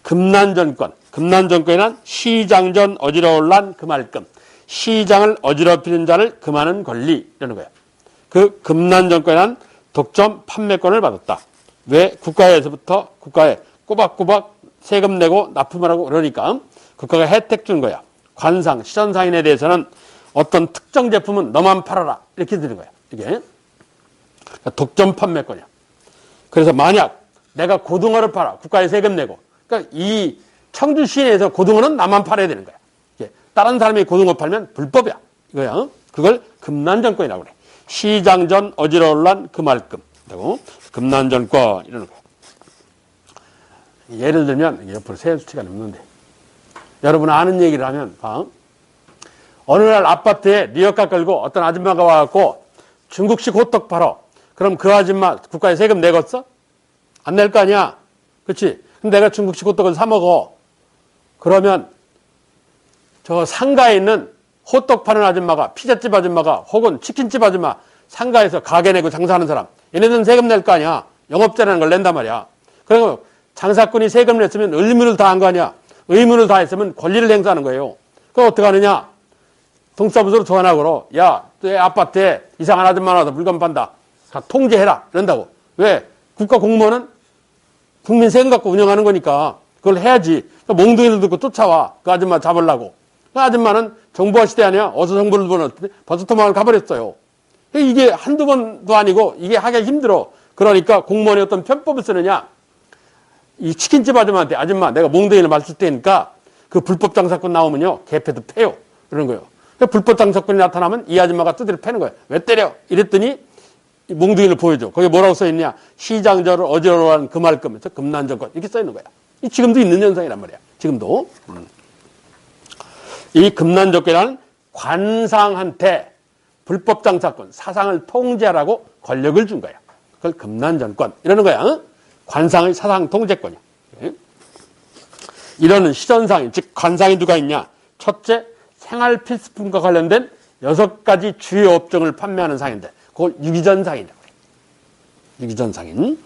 금난정권에는 시장전 어지러울란 금할금, 시장을 어지럽히는 자를 금하는 권리, 이러는 거예요. 그 금난정권에는 독점 판매권을 받았다. 왜? 국가에서부터 국가에 꼬박꼬박 세금 내고 납품을 하고 그러니까 국가가 혜택 준 거야. 관상, 시전상인에 대해서는 어떤 특정 제품은 너만 팔아라. 이렇게 되는 거야. 이게. 독점 판매권이야. 그래서 만약 내가 고등어를 팔아. 국가에 세금 내고. 그러니까 이 청주 시내에서 고등어는 나만 팔아야 되는 거야. 다른 사람이 고등어 팔면 불법이야. 이거야. 그걸 금난정권이라고 그래. 시장전 어지러울란 금할금. 금난정권 이러는 거야. 예를 들면 옆으로 세울 시간이 없는데 여러분 아는 얘기를 하면 어느 날 아파트에 리어카 끌고 어떤 아줌마가 와갖고 중국식 호떡 팔아. 그럼 그 아줌마 국가에 세금 내겠어? 안 낼 거 아니야. 그렇지? 그럼 내가 중국식 호떡을 사 먹어. 그러면 저 상가에 있는 호떡 파는 아줌마가, 피자집 아줌마가 혹은 치킨집 아줌마, 상가에서 가게 내고 장사하는 사람, 얘네들은 세금 낼 거 아니야. 영업자라는 걸 낸단 말이야. 그리고 장사꾼이 세금을 냈으면 의무를 다한 거 아니야. 의무를 다했으면 권리를 행사하는 거예요. 그럼 어떻게 하느냐? 동사무소로 전화하고 걸어. 야, 내 아파트에 이상한 아줌마 나와서 물건 판다. 다 통제해라. 이런다고. 왜? 국가 공무원은 국민 세금 갖고 운영하는 거니까 그걸 해야지. 그러니까 몽둥이를 듣고 쫓아와. 그 아줌마 잡으려고. 그 아줌마는 정보화 시대 아니야? 어디서 정보를 보냈더니 벌써 도망을 가버렸어요. 이게 한두 번도 아니고 이게 하기가 힘들어. 그러니까 공무원이 어떤 편법을 쓰느냐? 이 치킨집 아줌마한테 아줌마 내가 몽둥이를 맞을 테니까 그 불법 장사꾼 나오면요 개패도 패요. 그런 거예요. 불법 장사꾼이 나타나면 이 아줌마가 두드려 패는 거예요. 왜 때려? 이랬더니 몽둥이를 보여줘. 거기 뭐라고 써있냐? 시장저를 어지러워한 금할금에서 금난정권 이렇게 써있는 거야. 이 지금도 있는 현상이란 말이야. 지금도. 이 금난정권이라는 관상한테 불법 장사꾼 사상을 통제하라고 권력을 준 거야. 그걸 금난정권 이러는 거야. 어? 관상의 사상 통제권이야. 이러는 시전상인 즉 관상이 누가 있냐? 첫째 생활 필수품과 관련된 6가지 주요 업종을 판매하는 상인데 그걸 유기전상인이라고 그래. 유기전상인.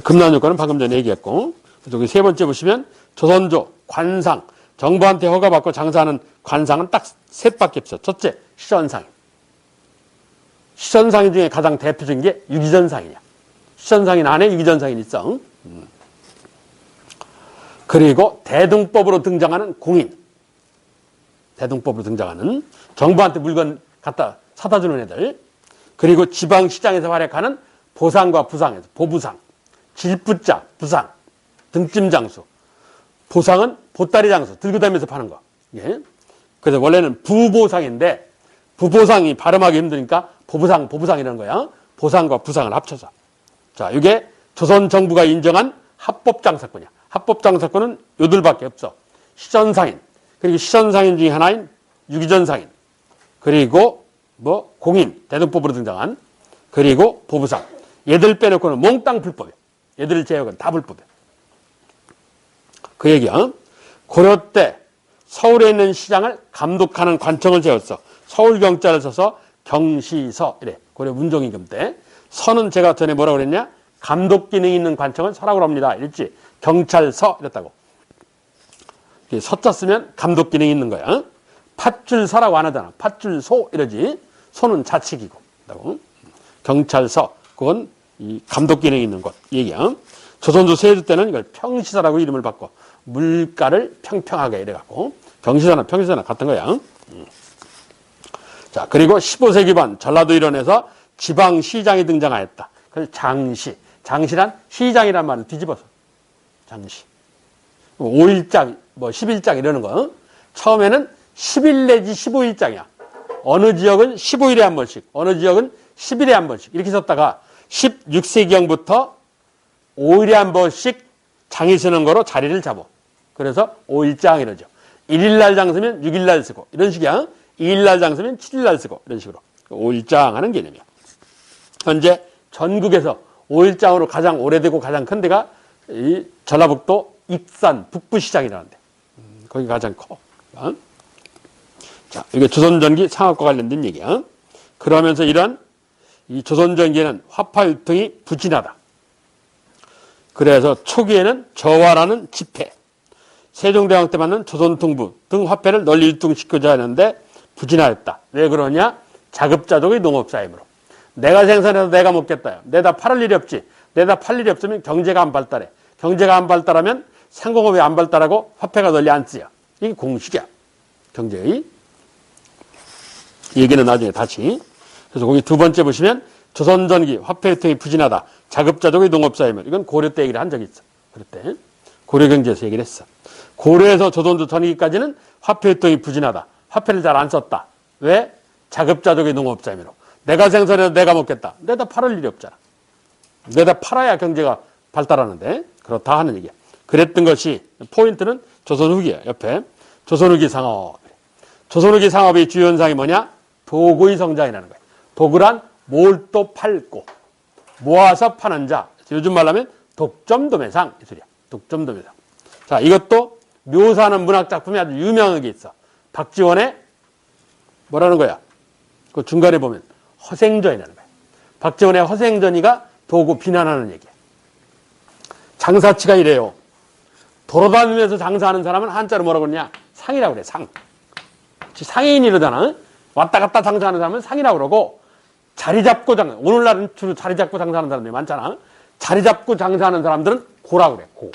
금난정권은 방금 전에 얘기했고 여기 세 번째 보시면 조선조, 관상, 정부한테 허가받고 장사하는 관상은 딱 셋밖에 없어. 첫째 시전상인. 시전상인 중에 가장 대표적인 게 유기전상인이야. 시전상인 안에 유기전상인이 있어. 그리고 대등법으로 등장하는 공인. 대등법으로 등장하는 정부한테 물건 갖다 사다 주는 애들. 그리고 지방시장에서 활약하는 보상과 부상에서 보부상, 질부자, 부상, 등짐장수. 보상은 보따리 장수, 들고 다니면서 파는 거. 예. 그래서 원래는 부보상인데 부보상이 발음하기 힘드니까 보부상이라는 거야. 보상과 부상을 합쳐서. 자, 이게 조선 정부가 인정한 합법장사꾼이야. 합법장사꾼은 요들밖에 없어. 시전상인, 그리고 시전상인 중에 하나인 유기전상인, 그리고 공인, 대등법으로 등장한, 그리고 보부상. 얘들 빼놓고는 몽땅 불법이야. 얘들 제약은 다 불법이야. 그 얘기야. 고려 때 서울에 있는 시장을 감독하는 관청을 세웠어. 서울경자를 써서 경시서 이래. 고려 문종임금 때. 서는 제가 전에 뭐라고 그랬냐? 감독 기능이 있는 관청을 서라고 합니다. 이랬지. 경찰서 이랬다고. 서자 쓰면 감독 기능이 있는 거야. 팥줄서라고 안 하잖아. 팥줄소 이러지. 소는 자치기고. 경찰서 그건 이 감독 기능이 있는 곳 얘기야. 조선조 세조 때는 이걸 평시서라고 이름을 바꿔. 물가를 평평하게 이래갖고 경시서나 평시서나 같은 거야. 자, 그리고 15세기 반 전라도 일원에서 지방시장이 등장하였다. 그래서 장시. 장시란 시장이란 말을 뒤집어서. 장시. 5일장, 10일장 이러는 거. 처음에는 10일 내지 15일장이야. 어느 지역은 15일에 한 번씩, 어느 지역은 10일에 한 번씩 이렇게 썼다가 16세기경부터 5일에 한 번씩 장이 쓰는 거로 자리를 잡아. 그래서 5일장 이러죠. 1일날 장 쓰면 6일날 쓰고 이런 식이야. 2일날 장 쓰면 7일날 쓰고 이런 식으로 5일장 하는 개념이야. 현재 전국에서 5일장으로 가장 오래되고 가장 큰 데가 이 전라북도 익산 북부시장이라는데 거기 가장 커. 자, 이게 조선전기 상업과 관련된 얘기야. 그러면서 이런 이 조선전기에는 화파 유통이 부진하다. 그래서 초기에는 저화라는 지폐, 세종대왕 때 만든 조선통부 등 화폐를 널리 유통시키고자 하는데 부진하였다. 왜 그러냐? 자급자족의 농업사회므로. 내가 생산해서 내가 먹겠다. 내다 팔을 일이 없지. 내다 팔 일이 없으면 경제가 안 발달해. 경제가 안 발달하면 상공업이 안 발달하고 화폐가 널리 안 쓰여. 이게 공식이야. 경제의. 얘기는 나중에 다시. 그래서 거기 두 번째 보시면 조선전기 화폐 유통이 부진하다. 자급자족의 농업사회면 이건 고려 때 얘기를 한 적이 있어. 그럴 때 고려경제에서 얘기를 했어. 고려에서 조선조 전기까지는 화폐 유통이 부진하다. 화폐를 잘 안 썼다. 왜? 자급자족의 농업사회로. 내가 생산해서 내가 먹겠다. 내다 팔을 일이 없잖아. 내다 팔아야 경제가 발달하는데 그렇다 하는 얘기야. 그랬던 것이 포인트는 조선 후기야. 옆에 조선 후기 상업. 조선 후기 상업의 주요 현상이 뭐냐? 도구의 성장이라는 거야. 도구란 몰도 팔고 모아서 파는 자. 요즘 말로 하면 독점도매상 이 소리야. 독점도매상. 자, 이것도 묘사하는 문학 작품이 아주 유명한 게 있어. 박지원의 뭐라는 거야? 그 중간에 보면 허생전이라는 거야. 박지원의 허생전이가 도구 비난하는 얘기야. 장사치가 이래요. 돌아다니면서 장사하는 사람은 한자로 뭐라고 그러냐? 상이라고 그래. 상. 상인이 이러잖아. 왔다 갔다 장사하는 사람은 상이라고 그러고 자리 잡고 오늘날은 주로 자리 잡고 장사하는 사람들이 많잖아. 자리 잡고 장사하는 사람들은 고라고 그래. 고.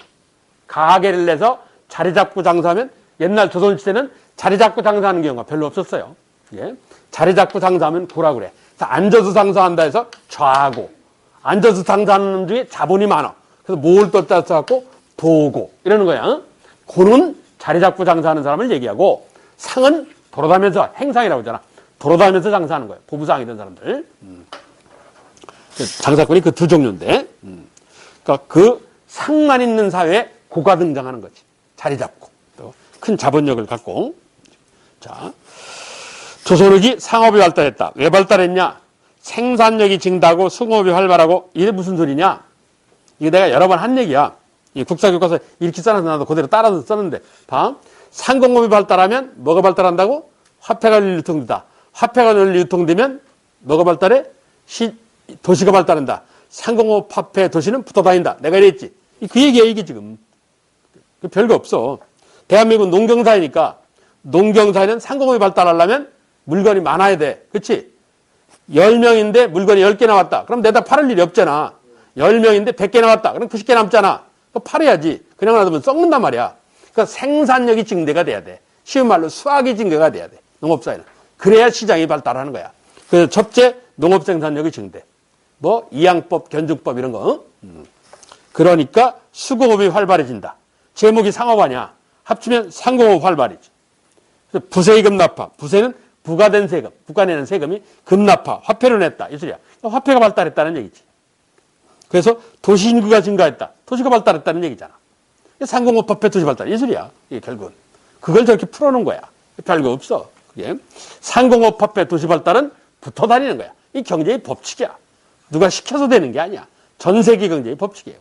가게를 내서 자리 잡고 장사하면 옛날 조선시대는 자리 잡고 장사하는 경우가 별로 없었어요. 예. 자리 잡고 장사하면 고라고 그래. 앉아서 장사한다 해서 좌고, 앉아서 장사하는 놈 중에 자본이 많아. 그래서 뭘 또 따서 도고 이러는 거야. 고는 자리 잡고 장사하는 사람을 얘기하고 상은 돌아다니면서 행상이라고 하잖아. 돌아다니면서 장사하는 거야. 보부상이던 사람들. 장사꾼이 그 두 종류인데, 그러니까 그 상만 있는 사회에 고가 등장하는 거지. 자리 잡고 또 큰 자본력을 갖고. 자, 조선후기 상업이 발달했다. 왜 발달했냐? 생산력이 증대하고 수공업이 활발하고. 이게 무슨 소리냐? 이게 내가 여러 번 한 얘기야. 이 국사교과서에 이렇게 써놔서 나도 그대로 따라서 썼는데, 봐. 상공업이 발달하면 뭐가 발달한다고? 화폐가 널리 유통된다. 화폐가 널리 유통되면 뭐가 발달해? 도시가 발달한다. 상공업 화폐 도시는 붙어 다닌다. 내가 이랬지. 그 얘기야, 이게 지금. 별거 없어. 대한민국 농경사회니까 농경사회는 상공업이 발달하려면 물건이 많아야 돼. 그치? 10명인데 물건이 10개 나왔다. 그럼 내다 팔을 일이 없잖아. 10명인데 100개 나왔다. 그럼 90개 남잖아. 그거 팔아야지. 그냥 놔두면 썩는단 말이야. 그러니까 생산력이 증대가 돼야 돼. 쉬운 말로 수확이 증대가 돼야 돼. 농업사회는. 그래야 시장이 발달하는 거야. 그래서 첫째, 농업 생산력이 증대. 뭐 이양법, 견증법 이런 거. 그러니까 수공업이 활발해진다. 제목이 상업 아니야. 합치면 상공업 활발이지. 그래서 부세이금 납파. 부세는 부과된 세금. 부과내는 세금이 금납파. 화폐로 냈다. 이 소리야. 화폐가 발달했다는 얘기지. 그래서 도시 인구가 증가했다. 도시가 발달했다는 얘기잖아. 상공업 화폐 도시 발달. 이 소리야. 이게 결국은. 그걸 저렇게 풀어놓은 거야. 별거 없어. 그게. 상공업 화폐 도시 발달은 붙어 다니는 거야. 이 경제의 법칙이야. 누가 시켜서 되는 게 아니야. 전 세계 경제의 법칙이에요.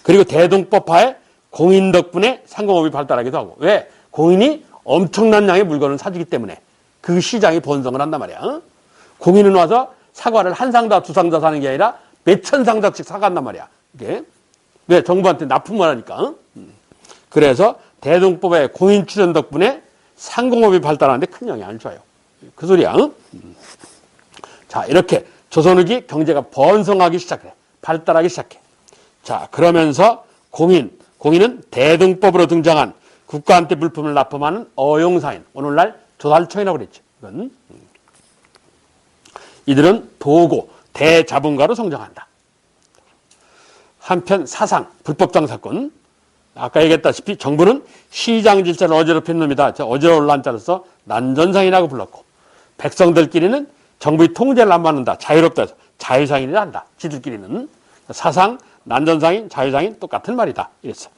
그리고 대동법하에 공인 덕분에 상공업이 발달하기도 하고. 왜? 공인이 엄청난 양의 물건을 사주기 때문에 그 시장이 번성을 한단 말이야. 공인은 와서 사과를 한 상자, 두 상자 사는 게 아니라 몇천 상자씩 사간단 말이야. 이게. 왜? 정부한테 납품을 하니까. 그래서 대동법의 공인 출현 덕분에 상공업이 발달하는데 큰 영향을 줘요. 그 소리야. 자, 이렇게 조선후기 경제가 번성하기 시작해. 발달하기 시작해. 자, 그러면서 공인은 대동법으로 등장한 국가한테 물품을 납품하는 어용사인. 오늘날 조달청이라고 그랬죠. 이건. 이들은 도고, 대자본가로 성장한다. 한편 사상, 불법장사꾼. 아까 얘기했다시피 정부는 시장 질서를 어지럽힌 놈이다. 어지러울 난자로서 난전상이라고 불렀고, 백성들끼리는 정부의 통제를 안 받는다. 자유롭다 해서 자유상인이라 한다. 지들끼리는. 사상, 난전상인, 자유상인 똑같은 말이다. 이랬어.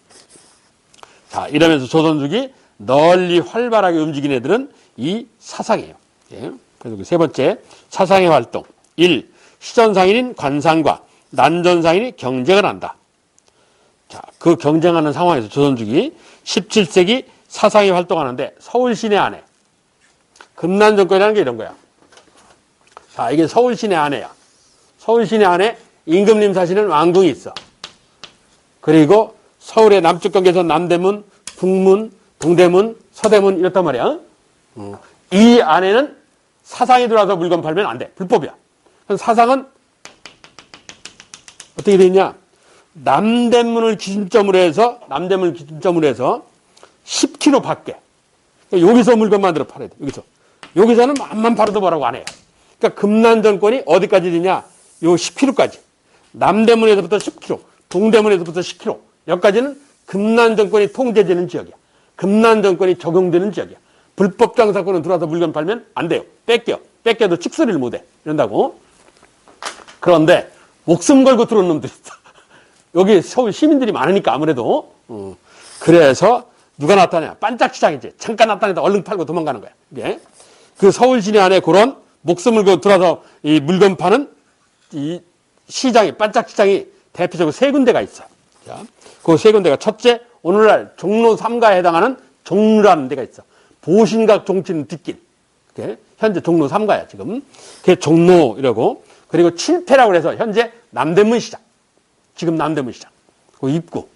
자, 이러면서 조선족이 널리 활발하게 움직인 애들은 이 사상이에요. 예. 그래서 세 번째, 사상의 활동. 1. 시전상인인 관상과 난전상인이 경쟁을 한다. 자, 그 경쟁하는 상황에서 조선족이 17세기 사상이 활동하는데 서울 시내 안에 금난정권이라는 게 이런 거야. 자, 이게 서울 시내 안에야. 서울 시내 안에 임금님 사시는 왕궁이 있어. 그리고 서울의 남쪽 경계에서 남대문, 북문, 동대문, 서대문 이렇단 말이야. 이 안에는 사상이 들어와서 물건 팔면 안 돼. 불법이야. 사상은 어떻게 돼 있냐? 남대문을 기준점으로 해서 10km 밖에. 여기서 물건 만들어 팔아야 돼. 여기서는 맘만 팔아도 뭐라고 안 해요. 그러니까 금난정권이 어디까지 되냐? 요 10km까지. 남대문에서부터 10km, 동대문에서부터 10km. 여기까지는 금난정권이 통제되는 지역이야. 금난정권이 적용되는 지역이야. 불법 장사꾼은 들어와서 물건 팔면 안 돼요. 뺏겨도 칙소리를 못 해. 이런다고. 그런데 목숨 걸고 들어온 놈들이 있어. 여기 서울 시민들이 많으니까 아무래도. 그래서 누가 나타나냐? 반짝시장이지. 잠깐 나타나다 얼른 팔고 도망가는 거야. 이게. 그 서울 시내 안에 그런 목숨을 걸고 들어와서 이 물건 파는 이 시장이, 반짝시장이 대표적으로 세 군데가 있어. 자, 그 세 군데가 첫째, 오늘날 종로 3가에 해당하는 종로라는 데가 있어. 보신각 종치는 뒷길. 현재 종로 3가야, 지금. 그게 종로 이러고. 그리고 7패라고 해서 현재 남대문 시장. 지금 남대문 시장. 그 입구.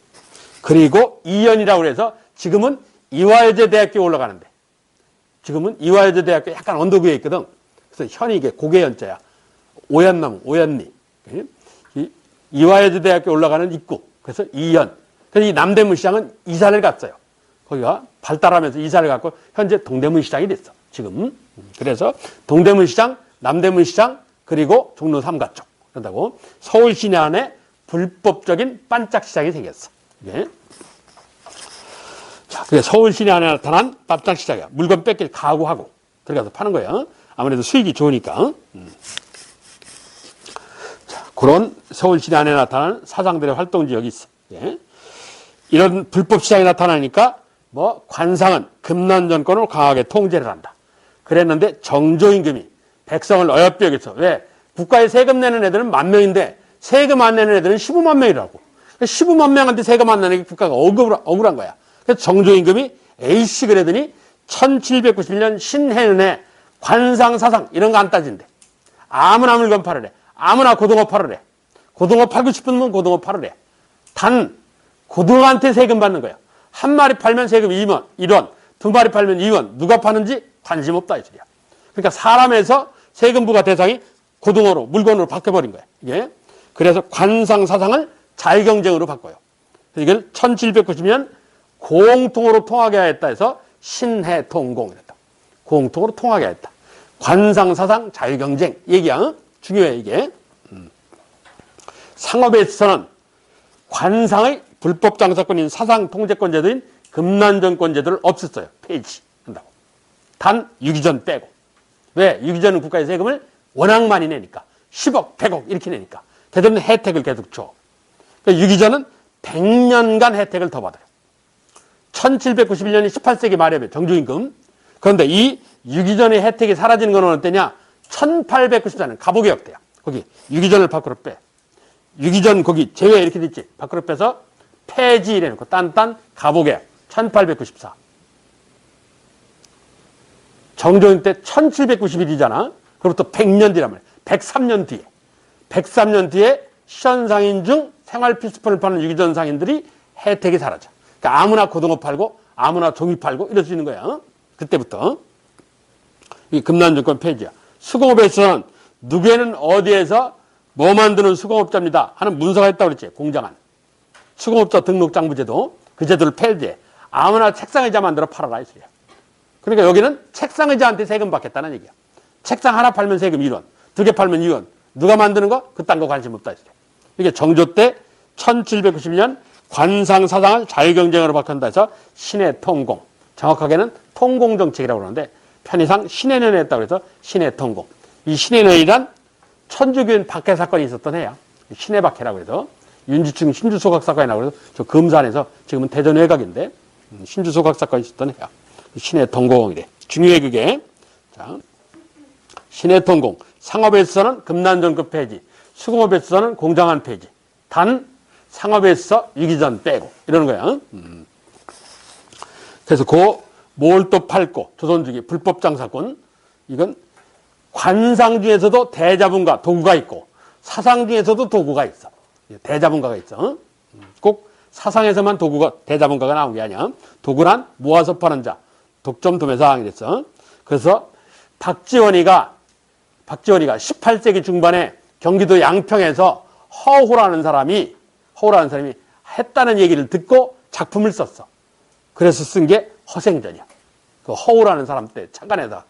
그리고 이연이라고 해서 지금은 이화여대 대학교 올라가는데. 지금은 이화여대 대학교 약간 언덕 위에 있거든. 그래서 현이 이게 고개연자야. 오얏나무, 오얏리. 이화여대 대학교 올라가는 입구. 그래서 이연. 그래서 이 남대문 시장은 이사를 갔어요. 거기가 발달하면서 이사를 갔고 현재 동대문 시장이 됐어. 지금. 그래서 동대문 시장, 남대문 시장, 그리고 종로 3가 쪽. 그런다고. 서울 시내 안에 불법적인 반짝 시장이 생겼어. 이게. 자, 그게 서울 시내 안에 나타난 반짝 시장이야. 물건 뺏길 각오하고 들어가서 파는 거야. 아무래도 수익이 좋으니까. 자, 그런 서울 시내 안에 나타나는 사상들의 활동 지역이 있어. 예. 이런 불법 시장이 나타나니까 뭐 관상은 금난 정권을 강하게 통제를 한다. 그랬는데 정조임금이 백성을 어여삐 여기서 왜 국가에 세금 내는 애들은 10,000명인데 세금 안 내는 애들은 15만 명이라고. 15만 명한테 세금 안 내는 게 국가가 억울한 거야. 그래서 정조임금이 에이씨 그러더니 1791년 신해년에 관상사상 이런 거 안 따진대. 아무나 물건 팔으래. 아무나 고등어 팔으래. 고등어 팔고 싶으면 고등어 팔으래. 단 고등어한테 세금 받는 거야. 한 마리 팔면 세금 2원, 1원, 두 마리 팔면 2원. 누가 파는지 관심 없다 이 소리야. 그러니까 사람에서 세금 부과 대상이 고등어로 물건으로 바뀌어버린 거야. 이게. 그래서 관상사상을 자유경쟁으로 바꿔요. 이걸 1790년 공통으로 통하게 하였다 해서 신해통공이랬다. 공통으로 통하게 하였다. 관상사상 자유경쟁 얘기야. 중요해 이게. 상업에 있어서는 관상의 불법 장사권인 사상 통제권제도인 금난정권제도를 없앴어요. 폐지한다고. 단 유기전 빼고. 왜? 유기전은 국가의 세금을 워낙 많이 내니까. 10억, 100억 이렇게 내니까. 대부분 혜택을 계속 줘. 그러니까 유기전은 100년간 혜택을 더 받아요. 1791년이 18세기 말에 정조임금. 그런데 이 유기전의 혜택이 사라지는 건 어느 때냐? 1894년 갑오개혁 때야. 거기 유기전을 밖으로 빼. 유기전 거기 제외 이렇게 됐지. 밖으로 빼서 폐지 이래놓고 딴딴 갑오개혁 1894. 정조임 때 1791이잖아. 그로부터 100년 뒤란 말이야. 103년 뒤에. 103년 뒤에 시전상인 중 생활필수품을 파는 유기전 상인들이 혜택이 사라져. 그러니까 아무나 고등어 팔고 아무나 종이 팔고 이럴 수 있는 거야. 그때부터. 이 금난정권 폐지야. 수공업에 있어서는 누구에는 어디에서 뭐 만드는 수공업자입니다 하는 문서가 있다고 그랬지. 공장안. 수공업자 등록장부제도 그 제도를 폐지해. 아무나 책상의자 만들어 팔아라 이 소리야. 그러니까 여기는 책상의자한테 세금 받겠다는 얘기야. 책상 하나 팔면 세금 1원, 2개 팔면 2원. 누가 만드는 거? 그딴 거 관심 없다 이 소리야. 이게 정조 때 1791년 관상사상을 자유경쟁으로 바꾼다 해서 신해통공. 정확하게는 통공정책이라고 그러는데 편의상 신해년에 했다고 해서 신해통공. 이 신해년이란 천주교인 박해 사건이 있었던 해야. 신해박해라고 해서 윤지충 신주소각 사건이 나고 그래서 저 금산에서 지금은 대전외곽인데 신주소각 사건이 있었던 해야. 신해통공이래. 중요해 그게. 자, 신해통공. 상업에 있어서는 금난정권 폐지. 수공업에 있어서는 공장안 폐지. 단 상업에 있어 유기전 빼고 이러는 거야. 그래서 뭘 또 팔고 조선주기 불법 장사권. 이건 관상 중에서도 대자분가 도구가 있고 사상 중에서도 도구가 있어. 대자분가가 있어. 꼭 사상에서만 도구가 대자분가가 나온 게 아니야. 도구란 모아서 파는 자. 독점 도매상 이랬어. 그래서 박지원이가 18세기 중반에 경기도 양평에서 허호라는 사람이 했다는 얘기를 듣고 작품을 썼어. 그래서 쓴 게 허생전이야. 그 허호라는 사람 때 창간에다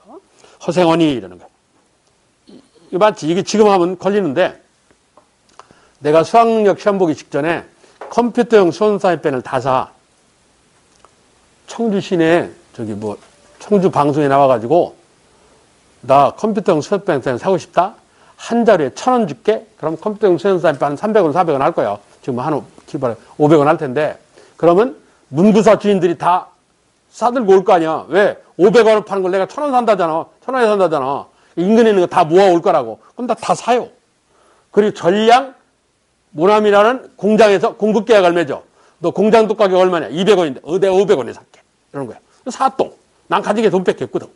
허생원이 이러는 거야. 이거 맞지? 이게 지금 하면 걸리는데 내가 수학력 시험 보기 직전에 컴퓨터용 수험사회펜을 다 사. 청주 시내 청주 방송에 나와가지고 나 컴퓨터용 수험사회펜 사고 싶다? 한 자루에 1,000원 줄게? 그럼 컴퓨터용 수험사회펜 한 300원, 400원 할 거야. 지금 한 500원 할 텐데. 그러면 문구사 주인들이 다 싸들고 올 거 아니야. 왜? 500원을 파는 걸 내가 1,000원 산다잖아. 1,000원에 산다잖아. 인근에 있는 거 다 모아 올 거라고. 그럼 다 사요. 그리고 전량 모남이라는 공장에서 공급 계약을 맺어. 너 공장 도 가격 얼마냐? 200원인데. 내가 500원에 살게. 이러는 거야. 사 또. 난 가진 게 돈 뺏기 없거든.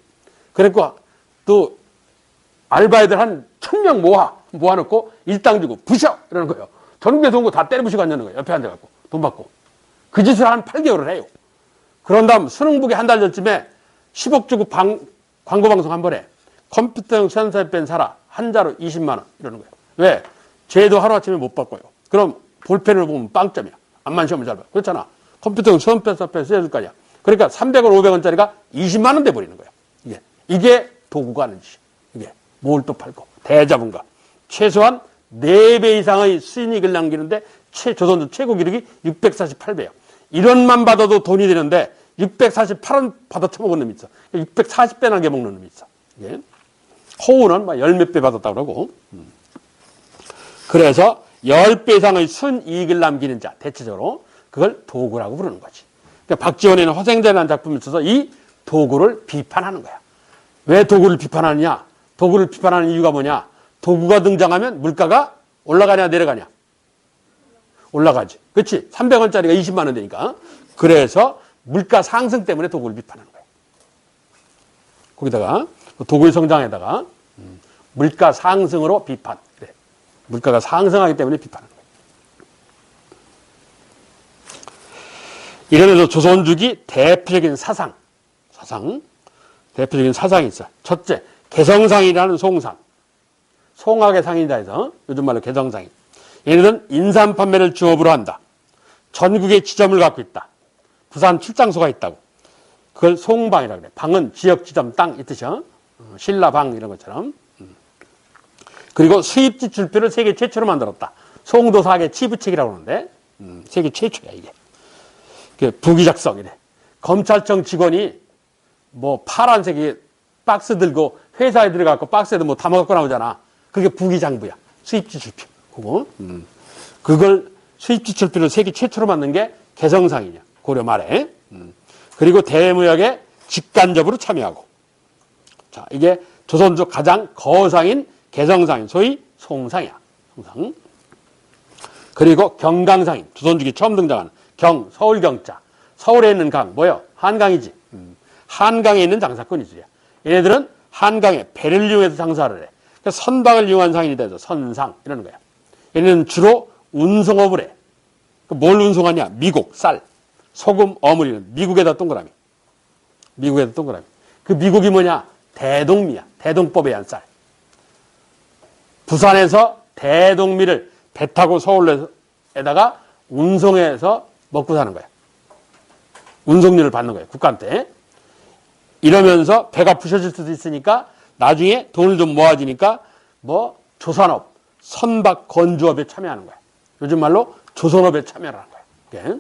그러니까 또 알바애들 한 1,000명 모아놓고 일당 주고 부셔! 이러는 거예요. 전국에서 온 거 다 때려부시고 앉는 거예요. 옆에 앉아갖고. 돈 받고. 그 짓을 한 8개월을 해요. 그런 다음 수능북에 한 달 전쯤에 10억 주고 광고 방송 한 번에 컴퓨터용 수험사회펜 사라. 한 자로 20만 원. 이러는 거예요. 왜? 쟤도 하루아침에 못 바꿔요. 그럼 볼펜을 보면 빵점이야. 암만 시험을 잘 봐. 그렇잖아. 컴퓨터용 수험사회펜 써야 될 거 아니야. 그러니까 300원, 500원짜리가 20만 원 돼 버리는 거야. 이게 도구가 하는 짓이야. 이게 뭘 또 팔고. 대자본가. 최소한 4배 이상의 수익을 남기는데 조선주 최고 기록이 648배예요. 1원만 받아도 돈이 되는데 648원 받아 처먹은 놈이 있어. 640배 남겨 먹는 놈이 있어. 예. 호우는 막 10몇 배 받았다고 그러고. 그래서 10배 이상의 순이익을 남기는 자, 대체적으로 그걸 도구라고 부르는 거지. 그러니까 박지원에는 허생대라는 작품을 써서 이 도구를 비판하는 거야. 왜 도구를 비판하느냐? 도구를 비판하는 이유가 뭐냐? 도구가 등장하면 물가가 올라가냐 내려가냐? 올라가지. 그렇지? 300원짜리가 20만 원 되니까. 그래서 물가 상승 때문에 도구를 비판하는 거야. 거기다가 도구의 성장에다가 물가 상승으로 비판. 그래. 물가가 상승하기 때문에 비판하는 거야. 이러면서 조선주기 대표적인 대표적인 사상이 있어. 첫째, 개성상이라는 송상. 송악의 상이다 해서 요즘 말로 개성상이. 얘네들은 인삼 판매를 주업으로 한다. 전국에 지점을 갖고 있다. 부산 출장소가 있다고. 그걸 송방이라고 그래. 방은 지역, 지점, 땅 이 뜻이야. 신라방 이런 것처럼. 그리고 수입 지출표를 세계 최초로 만들었다. 송도사학의 치부책이라고 하는데 세계 최초야 이게. 부기 작성이래. 검찰청 직원이 뭐 파란색이 박스 들고 회사에 들어가고 박스에도 뭐 담아갖고 나오잖아. 그게 부기장부야. 수입지출표. 그거. 그걸 수입지출표를 세계 최초로 만든 게 개성상이냐. 고려 말에. 그리고 대무역에 직간접으로 참여하고. 자, 이게 조선족 가장 거상인 개성상인 소위 송상이야. 송상. 그리고 경강상인. 조선족이 처음 등장하는 경, 서울경자. 서울에 있는 강, 뭐요? 한강이지. 한강에 있는 장사꾼이지. 얘네들은 한강에 배를 이용해서 장사를 해. 그래서 선박을 이용한 상인이 돼서 선상, 이러는 거야. 얘네는 주로 운송업을 해. 뭘 운송하냐? 미국, 쌀, 소금, 어물, 이런 미국에다 동그라미. 미국에다 동그라미. 그 미국이 뭐냐? 대동미야. 대동법에 의한 쌀. 부산에서 대동미를 배 타고 서울에다가 운송해서 먹고 사는 거야. 운송료를 받는 거예요. 국가한테. 이러면서 배가 부셔질 수도 있으니까 나중에 돈을 좀 모아지니까 뭐 조선업, 선박 건조업에 참여하는 거야. 요즘 말로 조선업에 참여를 하는 거야.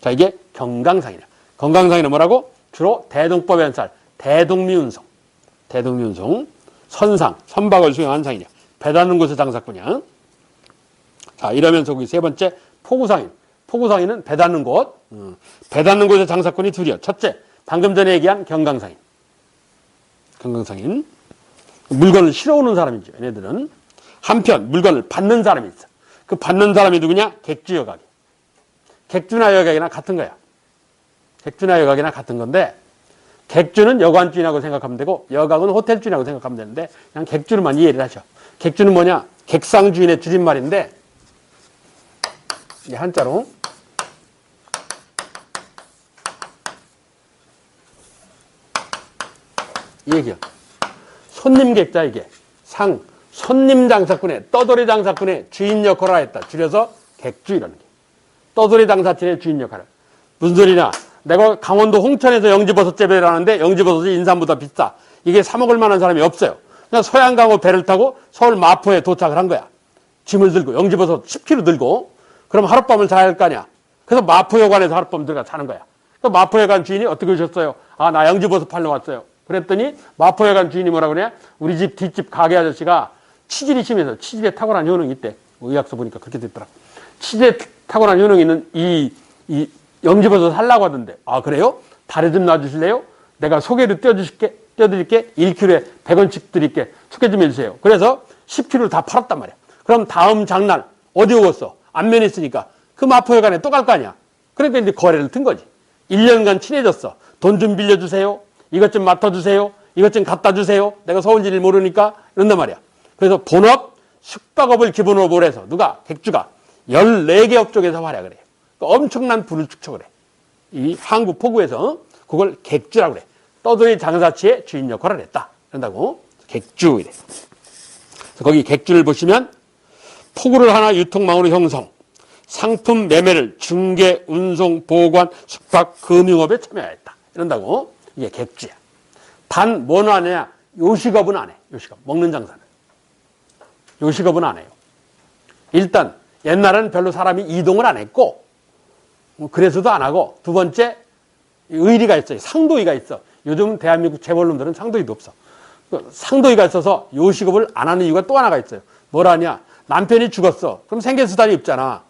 자, 이게 경강상이냐. 경강상이는 뭐라고? 주로 대동법에 한 쌀, 대동미운송, 선상, 선박을 수행한 상이냐. 배 닿는 곳의 장사꾼이야. 자, 이러면서 거기 세 번째 포구상인. 포구상인은 배 닿는 곳. 배 닿는 곳의 장사꾼이 둘이야. 첫째, 방금 전에 얘기한 경강상인. 물건을 실어오는 사람이죠. 얘네들은. 한편 물건을 받는 사람이 있어. 그 받는 사람이 누구냐? 객주 여각이. 객주나 여각이나 같은 거야. 객주나 여각이나 같은 건데 객주는 여관주인하고 생각하면 되고 여각은 호텔주인하고 생각하면 되는데 그냥 객주로만 이해를 하죠. 객주는 뭐냐? 객상주인의 줄임말인데 이게 한자로 이 얘기야. 손님 객자 이게. 손님 장사꾼의 떠돌이 장사꾼의 주인 역할을 했다. 줄여서 객주이라는 게. 떠돌이 장사꾼의 주인 역할을. 무슨 소리냐. 내가 강원도 홍천에서 영지버섯 재배를 하는데 영지버섯이 인삼보다 비싸. 이게 사 먹을 만한 사람이 없어요. 그냥 소양강호 배를 타고 서울 마포에 도착을 한 거야. 짐을 들고 영지버섯 10kg 들고. 그럼 하룻밤을 자야 할 거 아니야. 그래서 마포여관에서 하룻밤 들어가 사는 거야. 그 마포여관 주인이 어떻게 오셨어요? 아, 나 영지버섯 팔러 왔어요. 그랬더니 마포여관 주인이 뭐라 그러냐? 우리 집 뒷집 가게 아저씨가 치질이 심해서 치질에 탁월한 효능이 있대. 의학서 보니까 그렇게 됐더라. 치질에 탁월한 효능이 있는 이 영지버섯 살라고 하던데. 아, 그래요? 다리 좀 놔주실래요? 내가 소개를 떼어드릴게. 1kg에 100원씩 드릴게. 소개 좀 해주세요. 그래서 10kg를 다 팔았단 말이야. 그럼 다음 장날 어디 오겠어? 안면에 있으니까 그 마포여관에 또 갈 거 아니야. 그러니까 이제 거래를 튼 거지. 1년간 친해졌어. 돈 좀 빌려주세요. 이것 좀 맡아주세요. 이것 좀 갖다 주세요. 내가 서울지를 모르니까 이런단 말이야. 그래서 본업, 숙박업을 기본업으로 해서 누가? 객주가 14개 업종에서 활약을 해요. 그러니까 엄청난 부를 축적을 해. 이 한국 포구에서 그걸 객주라고 그래. 떠돌이 장사치의 주인 역할을 했다. 그런다고 객주 이래. 그래서 거기 객주를 보시면 포구를 하나 유통망으로 형성, 상품 매매를 중개, 운송, 보관, 숙박, 금융업에 참여했다. 이런다고 이게 객주야. 단 뭐는 안 하냐? 요식업은 안 해. 요식업. 먹는 장사는. 요식업은 안 해요. 일단 옛날에는 별로 사람이 이동을 안 했고 그래서도 안 하고 두 번째 의리가 있어요. 상도의가 있어. 요즘 대한민국 재벌놈들은 상도의도 없어. 상도의가 있어서 요식업을 안 하는 이유가 또 하나가 있어요. 뭐라냐? 남편이 죽었어. 그럼 생계수단이 없잖아.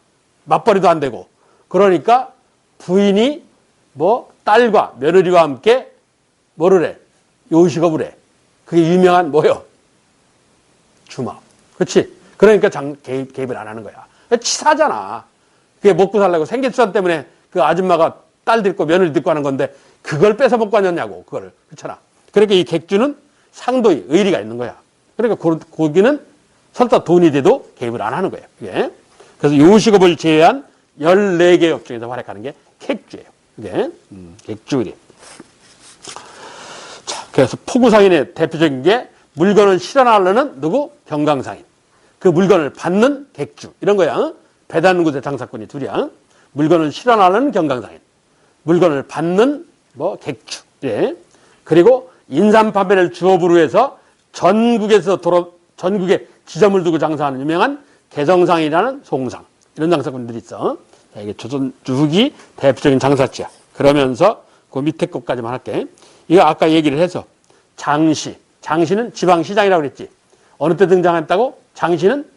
맞벌이도 안 되고. 그러니까 부인이 뭐 딸과 며느리와 함께 뭐를 해? 요식업을 해. 그게 유명한 뭐요? 주막. 그렇지? 그러니까 개입을 안 하는 거야. 치사하잖아. 그게 먹고 살려고 생계수단 때문에 그 아줌마가 딸 데리고 며느리 데리고 하는 건데 그걸 뺏어 먹고 하냐고. 그거를. 그렇잖아. 그러니까 이 객주는 상도의 의리가 있는 거야. 그러니까 거기는 설사 돈이 돼도 개입을 안 하는 거예요. 이게. 그래서 요식업을 제외한 14개 업 중에서 활약하는 게 객주예요. 이게 객주 의리. 자, 그래서 포구상인의 대표적인 게 물건을 실어나르는 누구? 경강상인. 그 물건을 받는 객주. 이런 거야. 배다는 곳의 장사꾼이 둘이야. 물건을 실어나르는 경강상인. 물건을 받는 뭐 객주. 예. 그리고 인삼파매를 주업으로 해서 전국에 지점을 두고 장사하는 유명한 개정상이라는 송상. 이런 장사꾼들이 있어. 자, 이게 조선 주기 대표적인 장사지야. 그러면서 그 밑에 것까지만 할게. 이거 아까 얘기를 해서 장시. 장시는 지방시장이라고 그랬지. 어느 때 등장했다고? 장시는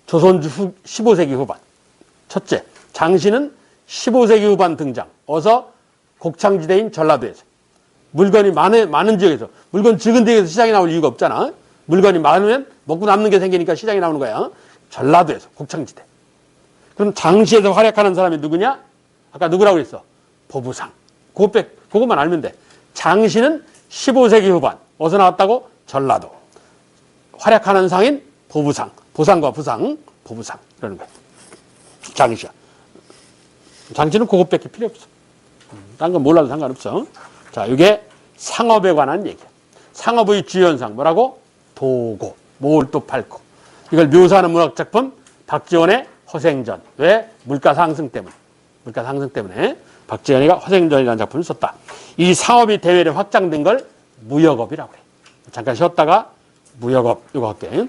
조선주 15세기 후반. 첫째, 장시는 15세기 후반 등장. 어서 곡창지대인 전라도에서. 물건이 많은 지역에서. 물건 적은 지역에서 시장이 나올 이유가 없잖아. 물건이 많으면 먹고 남는 게 생기니까 시장이 나오는 거야. 전라도에서, 곡창지대. 그럼 장시에서 활약하는 사람이 누구냐? 아까 누구라고 그랬어? 보부상. 그것만 알면 돼. 장시는 15세기 후반. 어디서 나왔다고? 전라도. 활약하는 상인? 보부상. 보상과 부상, 보부상. 그러는 거야. 장시야. 장시는 그것밖에 필요 없어. 딴 건 몰라도 상관없어. 자, 이게 상업에 관한 얘기야. 상업의 주요 현상. 뭐라고? 도고. 몰도 팔고. 이걸 묘사하는 문학작품 박지원의 허생전. 왜? 물가 상승 때문에. 물가 상승 때문에 박지원이가 허생전이라는 작품을 썼다. 이 상업이 대외로 확장된 걸 무역업이라고 그래. 잠깐 쉬었다가 무역업 이거 할게.